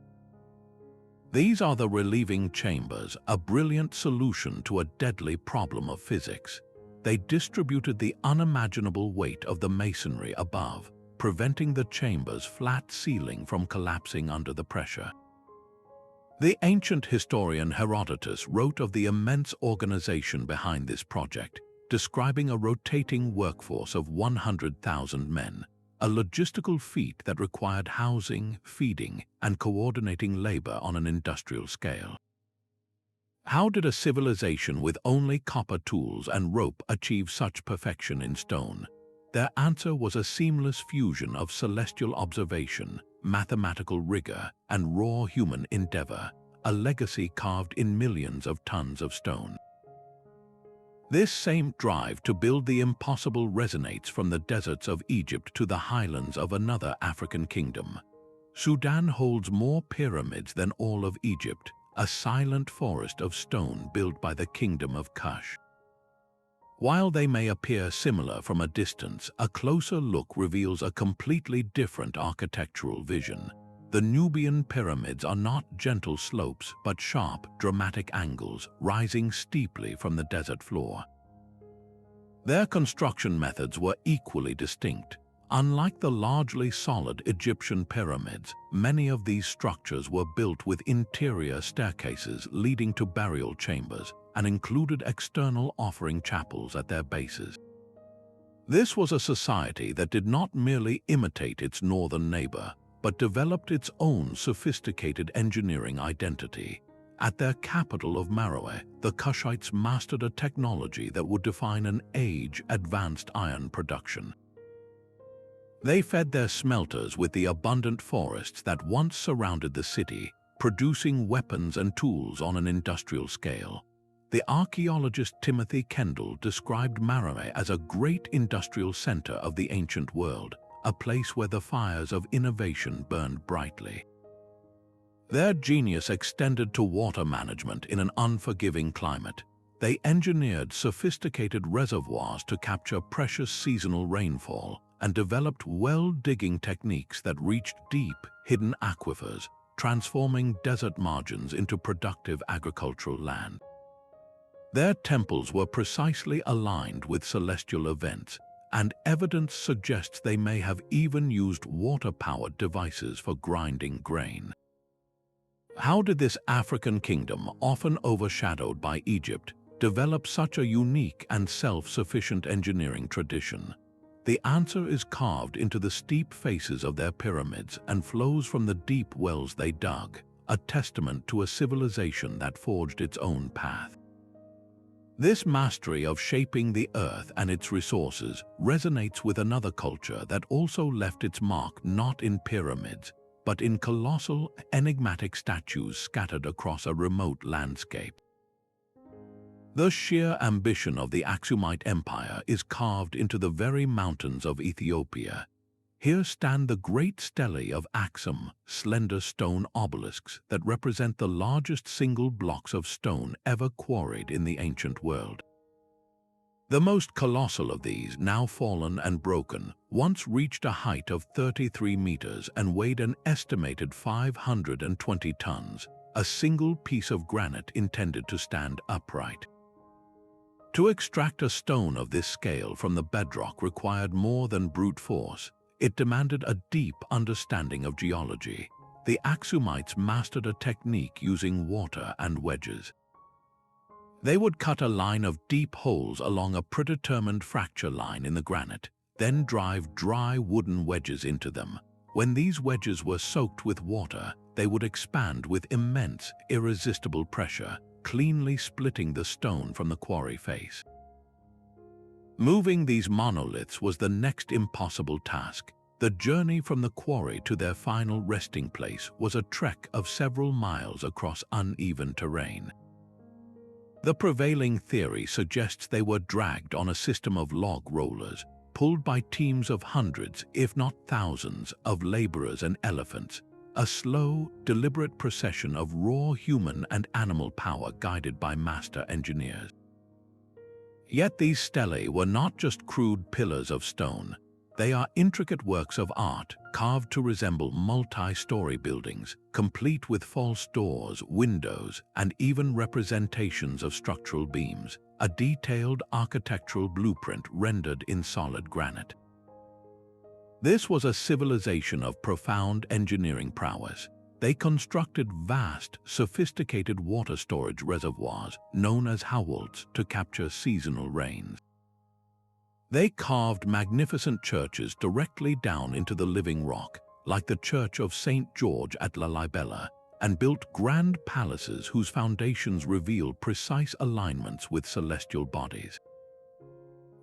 These are the relieving chambers, a brilliant solution to a deadly problem of physics. They distributed the unimaginable weight of the masonry above, preventing the chamber's flat ceiling from collapsing under the pressure. The ancient historian Herodotus wrote of the immense organization behind this project, describing a rotating workforce of 100,000 men, a logistical feat that required housing, feeding, and coordinating labor on an industrial scale. How did a civilization with only copper tools and rope achieve such perfection in stone? Their answer was a seamless fusion of celestial observation, mathematical rigor, and raw human endeavor, a legacy carved in millions of tons of stone. This same drive to build the impossible resonates from the deserts of Egypt to the highlands of another African kingdom. Sudan holds more pyramids than all of Egypt, a silent forest of stone built by the kingdom of Kush. While they may appear similar from a distance, a closer look reveals a completely different architectural vision. The Nubian pyramids are not gentle slopes but sharp, dramatic angles rising steeply from the desert floor. Their construction methods were equally distinct. Unlike the largely solid Egyptian pyramids, many of these structures were built with interior staircases leading to burial chambers and included external offering chapels at their bases. This was a society that did not merely imitate its northern neighbor, but developed its own sophisticated engineering identity. At their capital of Meroe, the Kushites mastered a technology that would define an age-advanced iron production. They fed their smelters with the abundant forests that once surrounded the city, producing weapons and tools on an industrial scale. The archaeologist Timothy Kendall described Meroe as a great industrial center of the ancient world, a place where the fires of innovation burned brightly. Their genius extended to water management in an unforgiving climate. They engineered sophisticated reservoirs to capture precious seasonal rainfall and developed well-digging techniques that reached deep, hidden aquifers, transforming desert margins into productive agricultural land. Their temples were precisely aligned with celestial events, and evidence suggests they may have even used water-powered devices for grinding grain. How did this African kingdom, often overshadowed by Egypt, develop such a unique and self-sufficient engineering tradition? The answer is carved into the steep faces of their pyramids and flows from the deep wells they dug, a testament to a civilization that forged its own path. This mastery of shaping the earth and its resources resonates with another culture that also left its mark not in pyramids, but in colossal, enigmatic statues scattered across a remote landscape. The sheer ambition of the Aksumite Empire is carved into the very mountains of Ethiopia. Here stand the great stelae of Aksum, slender stone obelisks that represent the largest single blocks of stone ever quarried in the ancient world. The most colossal of these, now fallen and broken, once reached a height of 33 meters and weighed an estimated 520 tons, a single piece of granite intended to stand upright. To extract a stone of this scale from the bedrock required more than brute force. It demanded a deep understanding of geology. The Aksumites mastered a technique using water and wedges. They would cut a line of deep holes along a predetermined fracture line in the granite, then drive dry wooden wedges into them. When these wedges were soaked with water, they would expand with immense, irresistible pressure, cleanly splitting the stone from the quarry face. Moving these monoliths was the next impossible task. The journey from the quarry to their final resting place was a trek of several miles across uneven terrain. The prevailing theory suggests they were dragged on a system of log rollers, pulled by teams of hundreds, if not thousands, of laborers and elephants, a slow, deliberate procession of raw human and animal power guided by master engineers. Yet these stelae were not just crude pillars of stone. They are intricate works of art, carved to resemble multi-story buildings, complete with false doors, windows, and even representations of structural beams, a detailed architectural blueprint rendered in solid granite. This was a civilization of profound engineering prowess. They constructed vast, sophisticated water storage reservoirs, known as howalds, to capture seasonal rains. They carved magnificent churches directly down into the living rock, like the Church of St. George at Lalibela, and built grand palaces whose foundations reveal precise alignments with celestial bodies.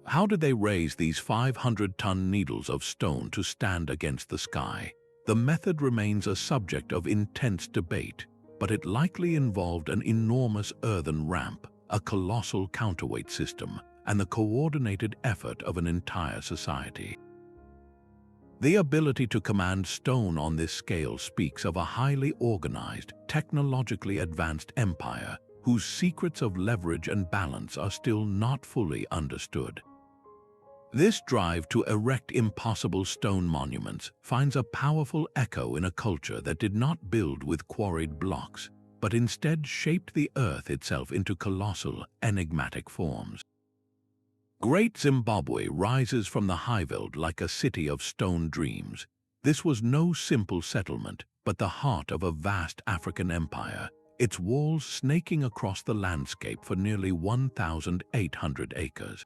How did they raise these 500-ton needles of stone to stand against the sky? The method remains a subject of intense debate, but it likely involved an enormous earthen ramp, a colossal counterweight system, and the coordinated effort of an entire society. The ability to command stone on this scale speaks of a highly organized, technologically advanced empire whose secrets of leverage and balance are still not fully understood. This drive to erect impossible stone monuments finds a powerful echo in a culture that did not build with quarried blocks, but instead shaped the earth itself into colossal, enigmatic forms. Great Zimbabwe rises from the highveld like a city of stone dreams. This was no simple settlement, but the heart of a vast African empire, its walls snaking across the landscape for nearly 1,800 acres.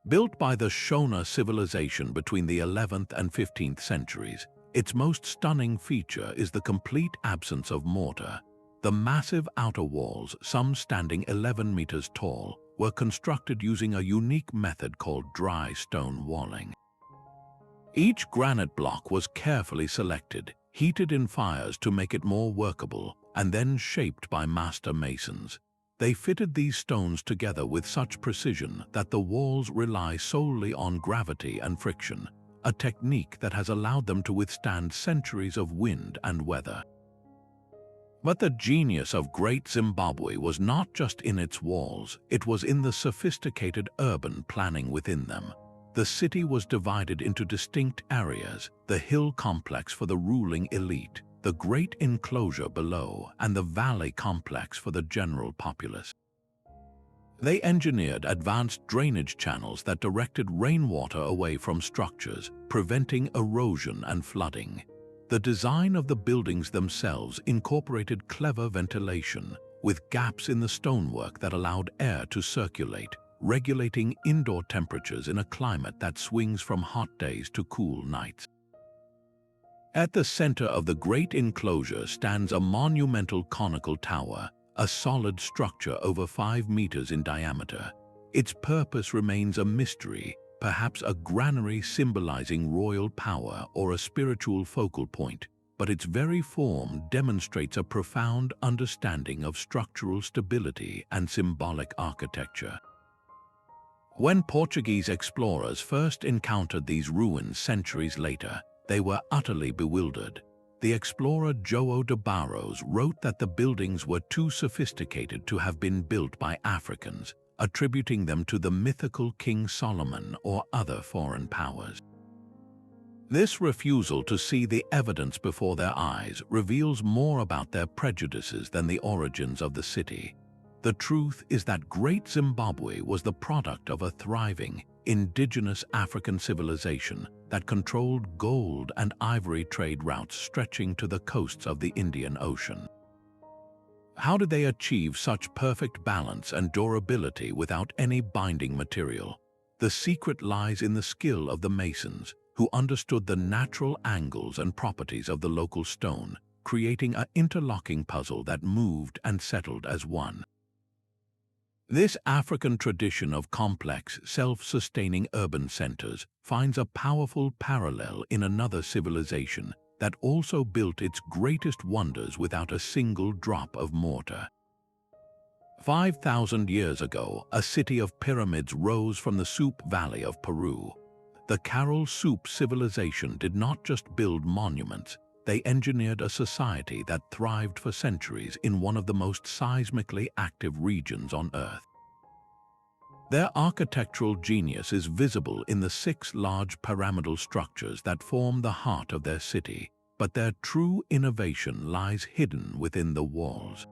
Built by the Shona civilization between the 11th and 15th centuries, its most stunning feature is the complete absence of mortar. The massive outer walls, some standing 11 meters tall, were constructed using a unique method called dry stone walling. Each granite block was carefully selected, heated in fires to make it more workable, and then shaped by master masons. They fitted these stones together with such precision that the walls rely solely on gravity and friction, a technique that has allowed them to withstand centuries of wind and weather. But the genius of Great Zimbabwe was not just in its walls, it was in the sophisticated urban planning within them. The city was divided into distinct areas, the hill complex for the ruling elite, the great enclosure below, and the valley complex for the general populace. They engineered advanced drainage channels that directed rainwater away from structures, preventing erosion and flooding. The design of the buildings themselves incorporated clever ventilation, with gaps in the stonework that allowed air to circulate, regulating indoor temperatures in a climate that swings from hot days to cool nights. At the center of the great enclosure stands a monumental conical tower, a solid structure over 5 meters in diameter. Its purpose remains a mystery, perhaps a granary symbolizing royal power or a spiritual focal point, but its very form demonstrates a profound understanding of structural stability and symbolic architecture. When Portuguese explorers first encountered these ruins centuries later, they were utterly bewildered. The explorer João de Barros wrote that the buildings were too sophisticated to have been built by Africans, attributing them to the mythical King Solomon or other foreign powers. This refusal to see the evidence before their eyes reveals more about their prejudices than the origins of the city. The truth is that Great Zimbabwe was the product of a thriving, indigenous African civilization that controlled gold and ivory trade routes stretching to the coasts of the Indian Ocean. How did they achieve such perfect balance and durability without any binding material? The secret lies in the skill of the masons, who understood the natural angles and properties of the local stone, creating an interlocking puzzle that moved and settled as one. This African tradition of complex, self-sustaining urban centers finds a powerful parallel in another civilization that also built its greatest wonders without a single drop of mortar. 5,000 years ago, a city of pyramids rose from the Soup Valley of Peru. The Caral Soup civilization did not just build monuments, they engineered a society that thrived for centuries in one of the most seismically active regions on Earth. Their architectural genius is visible in the 6 large pyramidal structures that form the heart of their city, but their true innovation lies hidden within the walls.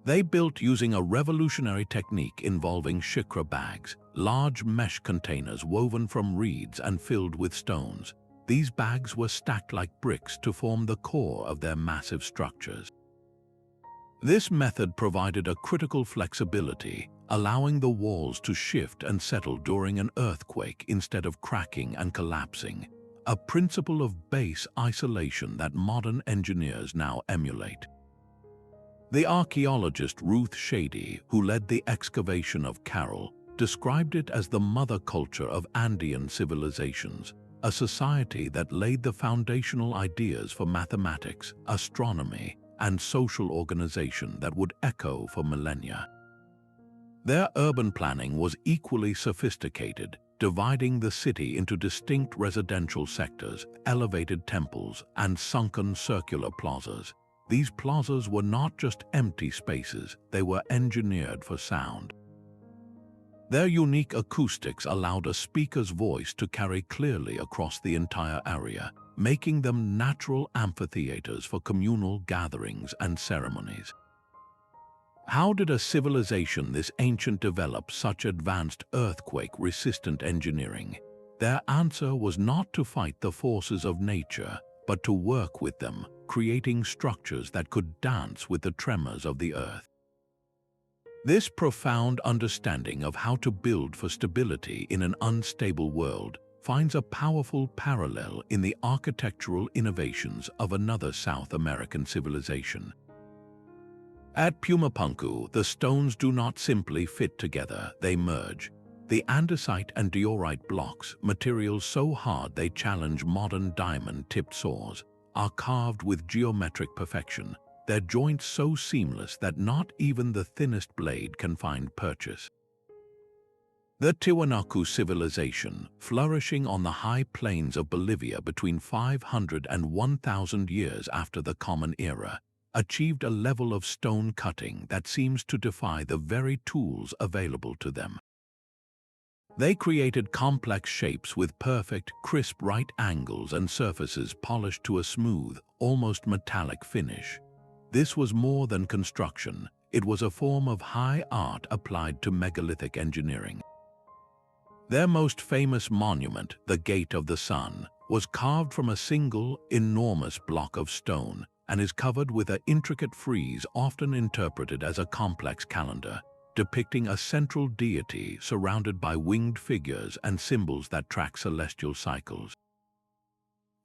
They built using a revolutionary technique involving shikra bags, large mesh containers woven from reeds and filled with stones. These bags were stacked like bricks to form the core of their massive structures. This method provided a critical flexibility, allowing the walls to shift and settle during an earthquake instead of cracking and collapsing, a principle of base isolation that modern engineers now emulate. The archaeologist Ruth Shady, who led the excavation of Caral, described it as the mother culture of Andean civilizations, a society that laid the foundational ideas for mathematics, astronomy, and social organization that would echo for millennia. Their urban planning was equally sophisticated, dividing the city into distinct residential sectors, elevated temples, and sunken circular plazas. These plazas were not just empty spaces, they were engineered for sound. Their unique acoustics allowed a speaker's voice to carry clearly across the entire area, making them natural amphitheaters for communal gatherings and ceremonies. How did a civilization this ancient develop such advanced earthquake-resistant engineering? Their answer was not to fight the forces of nature, but to work with them, creating structures that could dance with the tremors of the earth. This profound understanding of how to build for stability in an unstable world finds a powerful parallel in the architectural innovations of another South American civilization. At Pumapunku, the stones do not simply fit together, they merge. The andesite and diorite blocks, materials so hard they challenge modern diamond-tipped saws, are carved with geometric perfection, their joints so seamless that not even the thinnest blade can find purchase. The Tiwanaku civilization, flourishing on the high plains of Bolivia between 500 and 1,000 years after the Common Era, achieved a level of stone cutting that seems to defy the very tools available to them. They created complex shapes with perfect, crisp right angles and surfaces polished to a smooth, almost metallic finish. This was more than construction, it was a form of high art applied to megalithic engineering. Their most famous monument, the Gate of the Sun, was carved from a single, enormous block of stone and is covered with an intricate frieze often interpreted as a complex calendar, depicting a central deity surrounded by winged figures and symbols that track celestial cycles.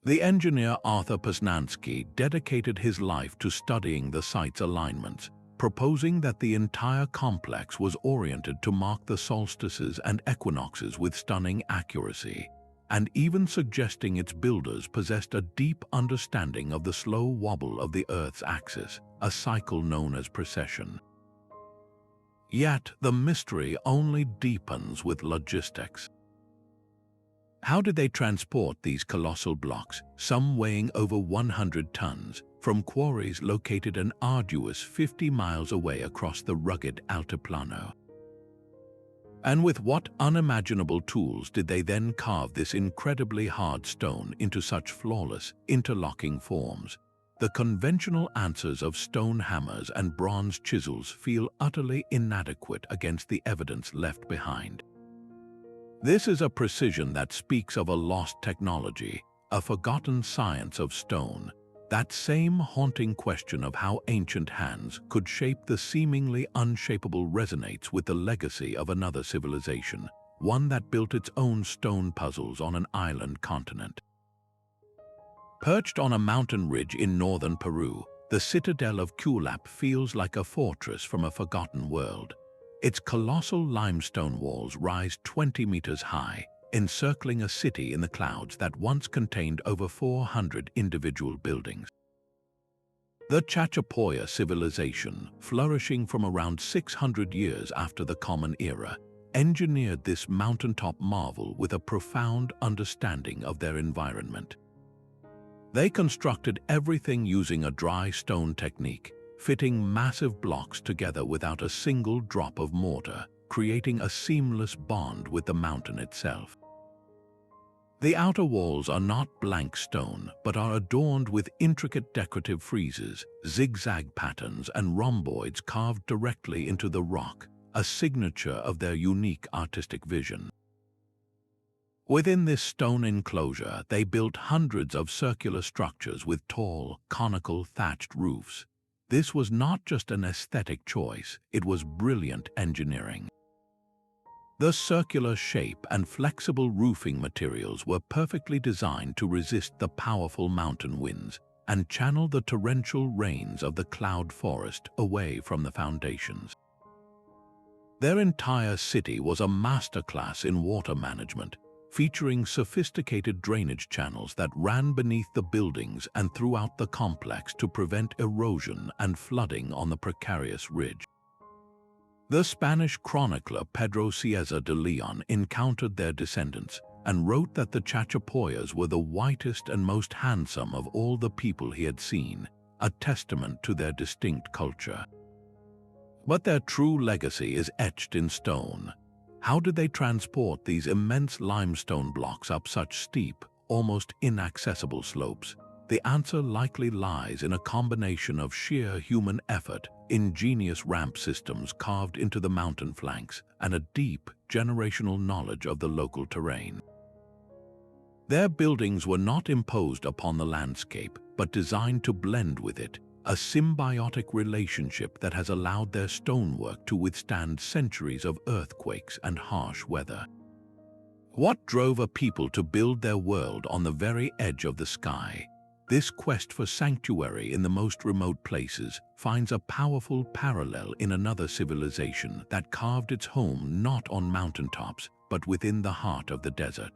The engineer Arthur Posnanski dedicated his life to studying the site's alignments, proposing that the entire complex was oriented to mark the solstices and equinoxes with stunning accuracy, and even suggesting its builders possessed a deep understanding of the slow wobble of the Earth's axis, a cycle known as precession. Yet the mystery only deepens with logistics. How did they transport these colossal blocks, some weighing over 100 tons, from quarries located an arduous 50 miles away across the rugged Altiplano? And with what unimaginable tools did they then carve this incredibly hard stone into such flawless, interlocking forms? The conventional answers of stone hammers and bronze chisels feel utterly inadequate against the evidence left behind. This is a precision that speaks of a lost technology, a forgotten science of stone. That same haunting question of how ancient hands could shape the seemingly unshapable resonates with the legacy of another civilization, one that built its own stone puzzles on an island continent. Perched on a mountain ridge in northern Peru, the citadel of Culap feels like a fortress from a forgotten world. Its colossal limestone walls rise 20 meters high, encircling a city in the clouds that once contained over 400 individual buildings. The Chachapoya civilization, flourishing from around 600 years after the Common Era, engineered this mountaintop marvel with a profound understanding of their environment. They constructed everything using a dry stone technique, fitting massive blocks together without a single drop of mortar, creating a seamless bond with the mountain itself. The outer walls are not blank stone, but are adorned with intricate decorative friezes, zigzag patterns, and rhomboids carved directly into the rock, a signature of their unique artistic vision. Within this stone enclosure, they built hundreds of circular structures with tall, conical, thatched roofs. This was not just an aesthetic choice, it was brilliant engineering. The circular shape and flexible roofing materials were perfectly designed to resist the powerful mountain winds and channel the torrential rains of the cloud forest away from the foundations. Their entire city was a masterclass in water management, featuring sophisticated drainage channels that ran beneath the buildings and throughout the complex to prevent erosion and flooding on the precarious ridge. The Spanish chronicler Pedro Cieza de Leon encountered their descendants and wrote that the Chachapoyas were the whitest and most handsome of all the people he had seen, a testament to their distinct culture. But their true legacy is etched in stone. How did they transport these immense limestone blocks up such steep, almost inaccessible slopes? The answer likely lies in a combination of sheer human effort, ingenious ramp systems carved into the mountain flanks, and a deep, generational knowledge of the local terrain. Their buildings were not imposed upon the landscape, but designed to blend with it, a symbiotic relationship that has allowed their stonework to withstand centuries of earthquakes and harsh weather. What drove a people to build their world on the very edge of the sky? This quest for sanctuary in the most remote places finds a powerful parallel in another civilization that carved its home not on mountaintops, but within the heart of the desert.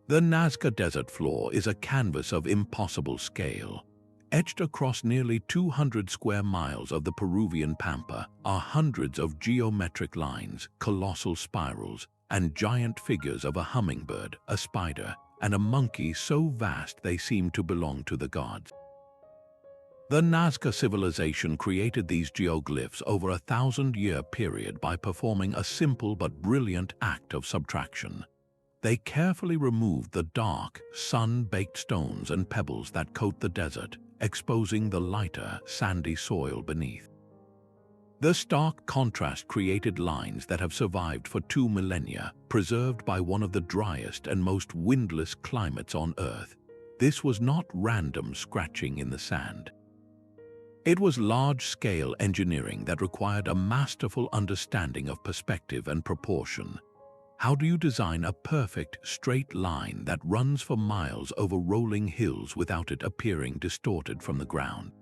The Nazca Desert floor is a canvas of impossible scale. Etched across nearly 200 square miles of the Peruvian pampa are hundreds of geometric lines, colossal spirals, and giant figures of a hummingbird, a spider, and a monkey so vast they seem to belong to the gods. The Nazca civilization created these geoglyphs over a 1,000-year period by performing a simple but brilliant act of subtraction. They carefully removed the dark, sun-baked stones and pebbles that coat the desert, exposing the lighter, sandy soil beneath. The stark contrast created lines that have survived for 2 millennia, preserved by one of the driest and most windless climates on Earth. This was not random scratching in the sand. It was large-scale engineering that required a masterful understanding of perspective and proportion. How do you design a perfect, straight line that runs for miles over rolling hills without it appearing distorted from the ground?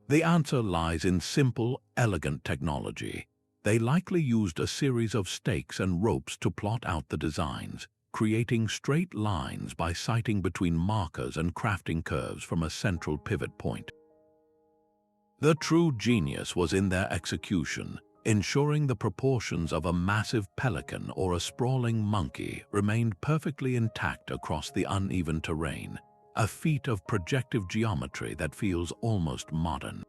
The answer lies in simple, elegant technology. They likely used a series of stakes and ropes to plot out the designs, creating straight lines by sighting between markers and crafting curves from a central pivot point. The true genius was in their execution, ensuring the proportions of a massive pelican or a sprawling monkey remained perfectly intact across the uneven terrain, a feat of projective geometry that feels almost modern.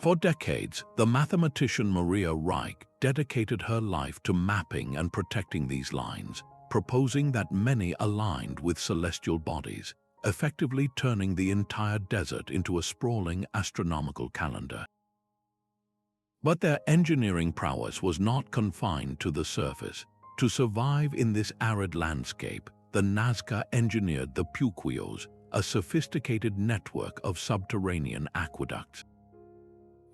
For decades, the mathematician Maria Reich dedicated her life to mapping and protecting these lines, proposing that many aligned with celestial bodies, effectively turning the entire desert into a sprawling astronomical calendar. But their engineering prowess was not confined to the surface. To survive in this arid landscape, the Nazca engineered the puquios, a sophisticated network of subterranean aqueducts.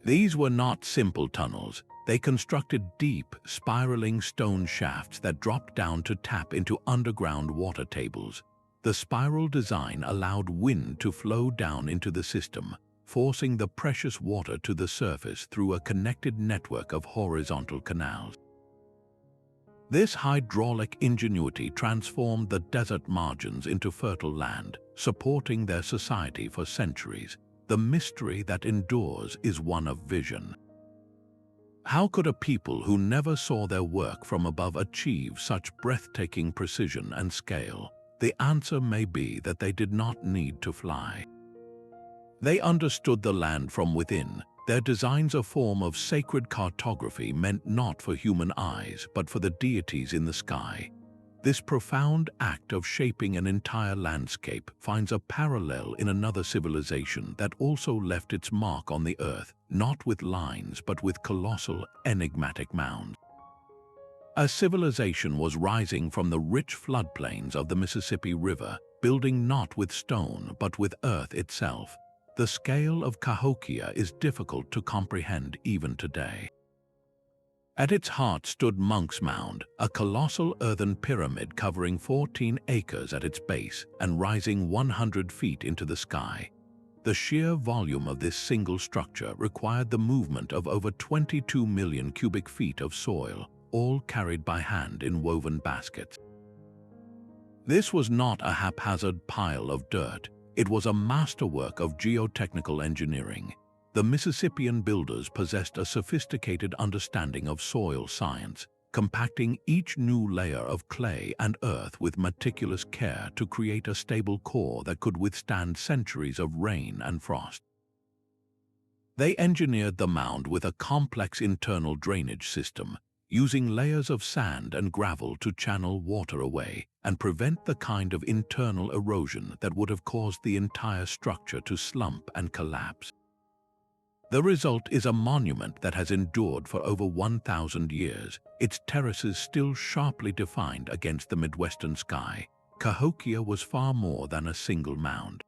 These were not simple tunnels. They constructed deep, spiraling stone shafts that dropped down to tap into underground water tables. The spiral design allowed wind to flow down into the system, forcing the precious water to the surface through a connected network of horizontal canals. This hydraulic ingenuity transformed the desert margins into fertile land, supporting their society for centuries. The mystery that endures is one of vision. How could a people who never saw their work from above achieve such breathtaking precision and scale? The answer may be that they did not need to fly. They understood the land from within. Their designs, a form of sacred cartography meant not for human eyes, but for the deities in the sky. This profound act of shaping an entire landscape finds a parallel in another civilization that also left its mark on the earth, not with lines but with colossal, enigmatic mounds. A civilization was rising from the rich floodplains of the Mississippi River, building not with stone but with earth itself. The scale of Cahokia is difficult to comprehend even today. At its heart stood Monk's Mound, a colossal earthen pyramid covering 14 acres at its base and rising 100 feet into the sky. The sheer volume of this single structure required the movement of over 22 million cubic feet of soil, all carried by hand in woven baskets. This was not a haphazard pile of dirt. It was a masterwork of geotechnical engineering. The Mississippian builders possessed a sophisticated understanding of soil science, compacting each new layer of clay and earth with meticulous care to create a stable core that could withstand centuries of rain and frost. They engineered the mound with a complex internal drainage system, using layers of sand and gravel to channel water away and prevent the kind of internal erosion that would have caused the entire structure to slump and collapse. The result is a monument that has endured for over 1,000 years, its terraces still sharply defined against the Midwestern sky. Cahokia was far more than a single mound.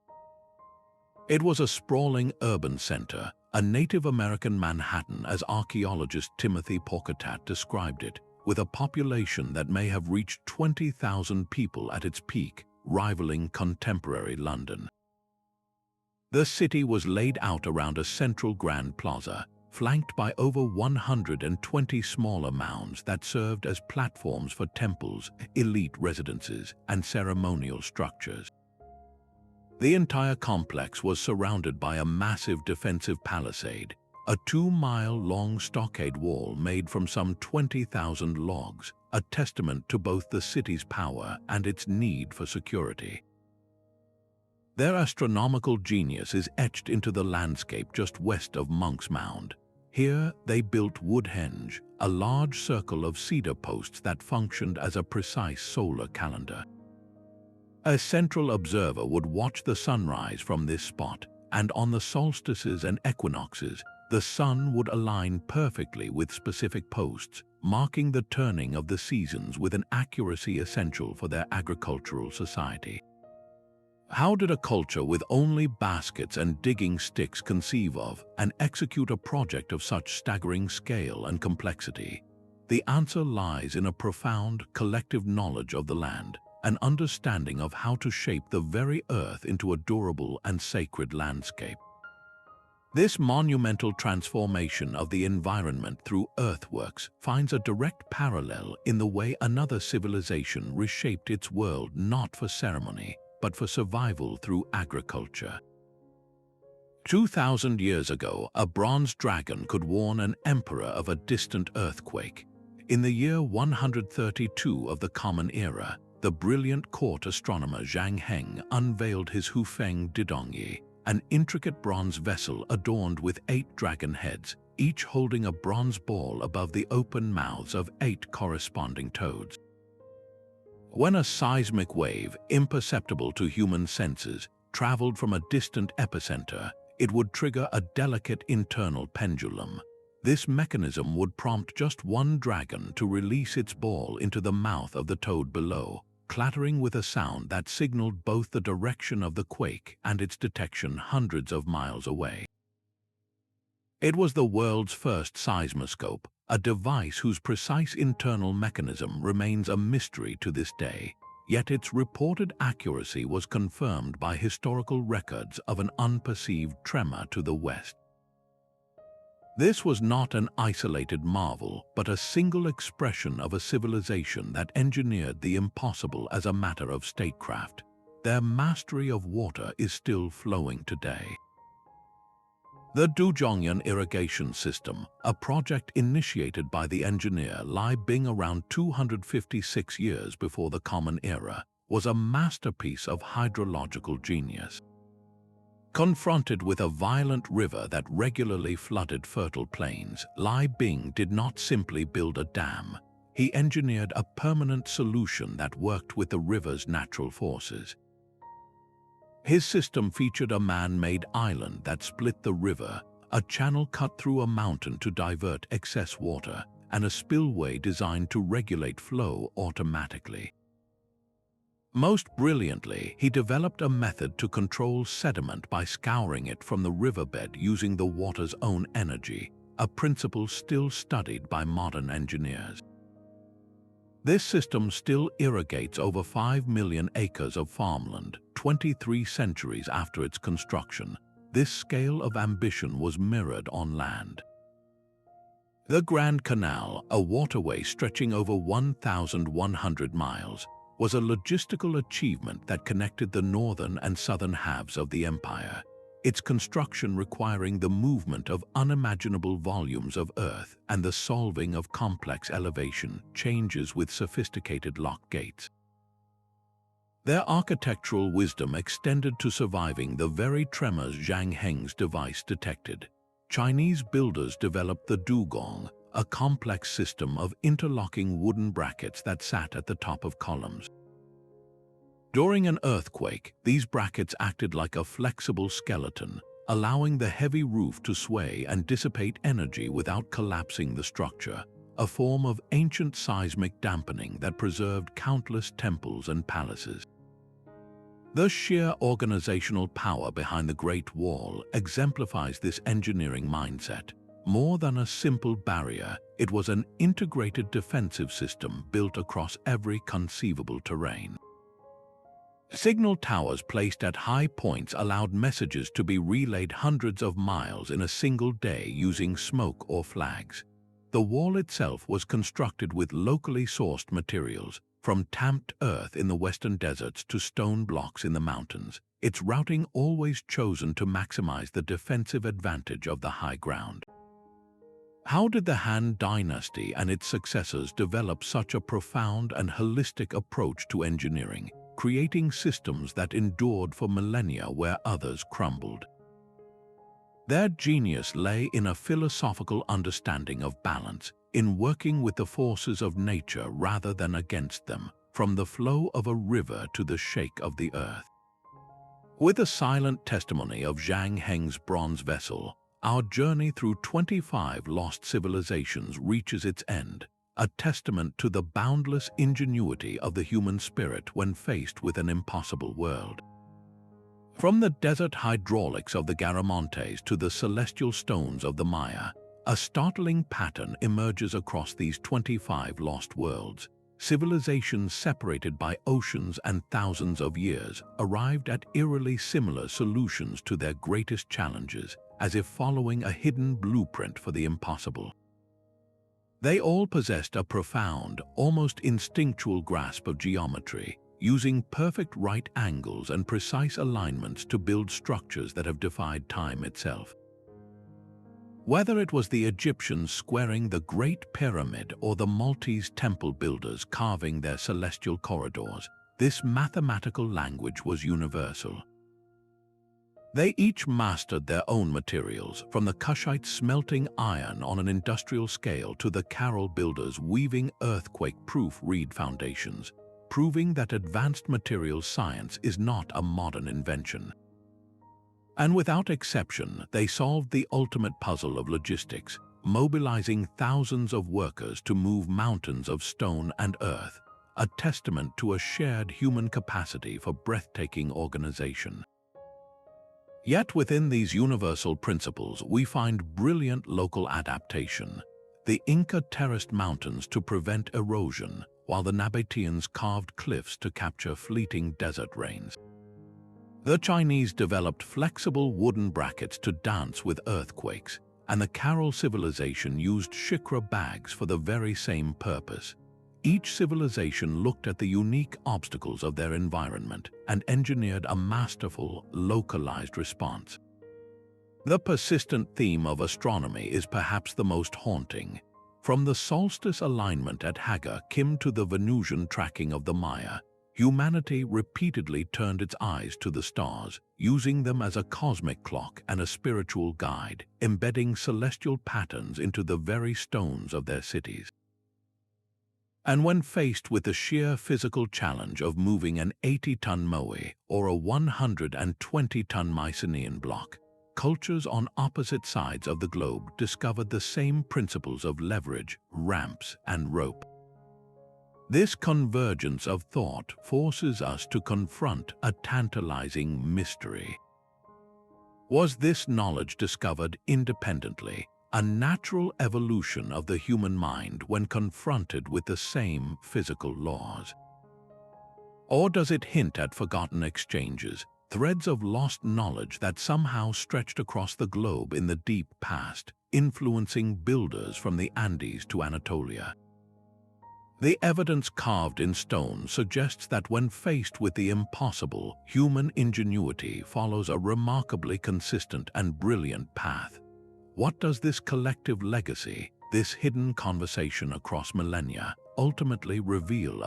It was a sprawling urban center, a Native American Manhattan as archaeologist Timothy Porcatat described it, with a population that may have reached 20,000 people at its peak, rivaling contemporary London. The city was laid out around a central grand plaza, flanked by over 120 smaller mounds that served as platforms for temples, elite residences, and ceremonial structures. The entire complex was surrounded by a massive defensive palisade, a 2-mile-long stockade wall made from some 20,000 logs, a testament to both the city's power and its need for security. Their astronomical genius is etched into the landscape just west of Monk's Mound. Here they built Woodhenge, a large circle of cedar posts that functioned as a precise solar calendar. A central observer would watch the sunrise from this spot, and on the solstices and equinoxes, the sun would align perfectly with specific posts, marking the turning of the seasons with an accuracy essential for their agricultural society. How did a culture with only baskets and digging sticks conceive of and execute a project of such staggering scale and complexity? The answer lies in a profound collective knowledge of the land, an understanding of how to shape the very earth into a durable and sacred landscape. This monumental transformation of the environment through earthworks finds a direct parallel in the way another civilization reshaped its world not for ceremony, but for survival through agriculture. 2,000 years ago, a bronze dragon could warn an emperor of a distant earthquake. In the year 132 of the Common Era, the brilliant court astronomer Zhang Heng unveiled his Hufeng Didongyi, an intricate bronze vessel adorned with 8 dragon heads, each holding a bronze ball above the open mouths of 8 corresponding toads. When a seismic wave, imperceptible to human senses, traveled from a distant epicenter, it would trigger a delicate internal pendulum. This mechanism would prompt just one dragon to release its ball into the mouth of the toad below, clattering with a sound that signaled both the direction of the quake and its detection hundreds of miles away. It was the world's first seismoscope, a device whose precise internal mechanism remains a mystery to this day, yet its reported accuracy was confirmed by historical records of an unperceived tremor to the west. This was not an isolated marvel, but a single expression of a civilization that engineered the impossible as a matter of statecraft. Their mastery of water is still flowing today. The Duzhongyan irrigation system, a project initiated by the engineer Li Bing around 256 years before the Common Era, was a masterpiece of hydrological genius. Confronted with a violent river that regularly flooded fertile plains, Li Bing did not simply build a dam. He engineered a permanent solution that worked with the river's natural forces. His system featured a man-made island that split the river, a channel cut through a mountain to divert excess water, and a spillway designed to regulate flow automatically. Most brilliantly, he developed a method to control sediment by scouring it from the riverbed using the water's own energy, a principle still studied by modern engineers. This system still irrigates over 5 million acres of farmland, 23 centuries after its construction. This scale of ambition was mirrored on land. The Grand Canal, a waterway stretching over 1,100 miles, was a logistical achievement that connected the northern and southern halves of the empire, its construction requiring the movement of unimaginable volumes of earth and the solving of complex elevation changes with sophisticated lock gates. Their architectural wisdom extended to surviving the very tremors Zhang Heng's device detected. Chinese builders developed the dugong, a complex system of interlocking wooden brackets that sat at the top of columns. During an earthquake, these brackets acted like a flexible skeleton, allowing the heavy roof to sway and dissipate energy without collapsing the structure, a form of ancient seismic dampening that preserved countless temples and palaces. The sheer organizational power behind the Great Wall exemplifies this engineering mindset. More than a simple barrier, it was an integrated defensive system built across every conceivable terrain. Signal towers placed at high points allowed messages to be relayed hundreds of miles in a single day using smoke or flags. The wall itself was constructed with locally sourced materials, from tamped earth in the western deserts to stone blocks in the mountains, its routing always chosen to maximize the defensive advantage of the high ground. How did the Han Dynasty and its successors develop such a profound and holistic approach to engineering, creating systems that endured for millennia where others crumbled? Their genius lay in a philosophical understanding of balance, in working with the forces of nature rather than against them, from the flow of a river to the shake of the earth. With the silent testimony of Zhang Heng's bronze vessel, our journey through 25 lost civilizations reaches its end, a testament to the boundless ingenuity of the human spirit when faced with an impossible world. From the desert hydraulics of the Garamontes to the celestial stones of the Maya, a startling pattern emerges across these 25 lost worlds. Civilizations separated by oceans and thousands of years arrived at eerily similar solutions to their greatest challenges, as if following a hidden blueprint for the impossible. They all possessed a profound, almost instinctual grasp of geometry, using perfect right angles and precise alignments to build structures that have defied time itself. Whether it was the Egyptians squaring the Great Pyramid or the Maltese temple builders carving their celestial corridors, this mathematical language was universal. They each mastered their own materials, from the Kushites smelting iron on an industrial scale to the Caral builders weaving earthquake-proof reed foundations, proving that advanced materials science is not a modern invention. And without exception, they solved the ultimate puzzle of logistics, mobilizing thousands of workers to move mountains of stone and earth, a testament to a shared human capacity for breathtaking organization. Yet within these universal principles, we find brilliant local adaptation. The Inca terraced mountains to prevent erosion, while the Nabateans carved cliffs to capture fleeting desert rains. The Chinese developed flexible wooden brackets to dance with earthquakes, and the Caral civilization used shikra bags for the very same purpose. Each civilization looked at the unique obstacles of their environment and engineered a masterful, localized response. The persistent theme of astronomy is perhaps the most haunting. From the solstice alignment at Haga Kim to the Venusian tracking of the Maya, humanity repeatedly turned its eyes to the stars, using them as a cosmic clock and a spiritual guide, embedding celestial patterns into the very stones of their cities. And when faced with the sheer physical challenge of moving an 80-ton Moai or a 120-ton Mycenaean block, cultures on opposite sides of the globe discovered the same principles of leverage, ramps, and rope. This convergence of thought forces us to confront a tantalizing mystery. Was this knowledge discovered independently, a natural evolution of the human mind when confronted with the same physical laws? Or does it hint at forgotten exchanges, threads of lost knowledge that somehow stretched across the globe in the deep past, influencing builders from the Andes to Anatolia? The evidence carved in stone suggests that when faced with the impossible, human ingenuity follows a remarkably consistent and brilliant path. What does this collective legacy, this hidden conversation across millennia, ultimately reveal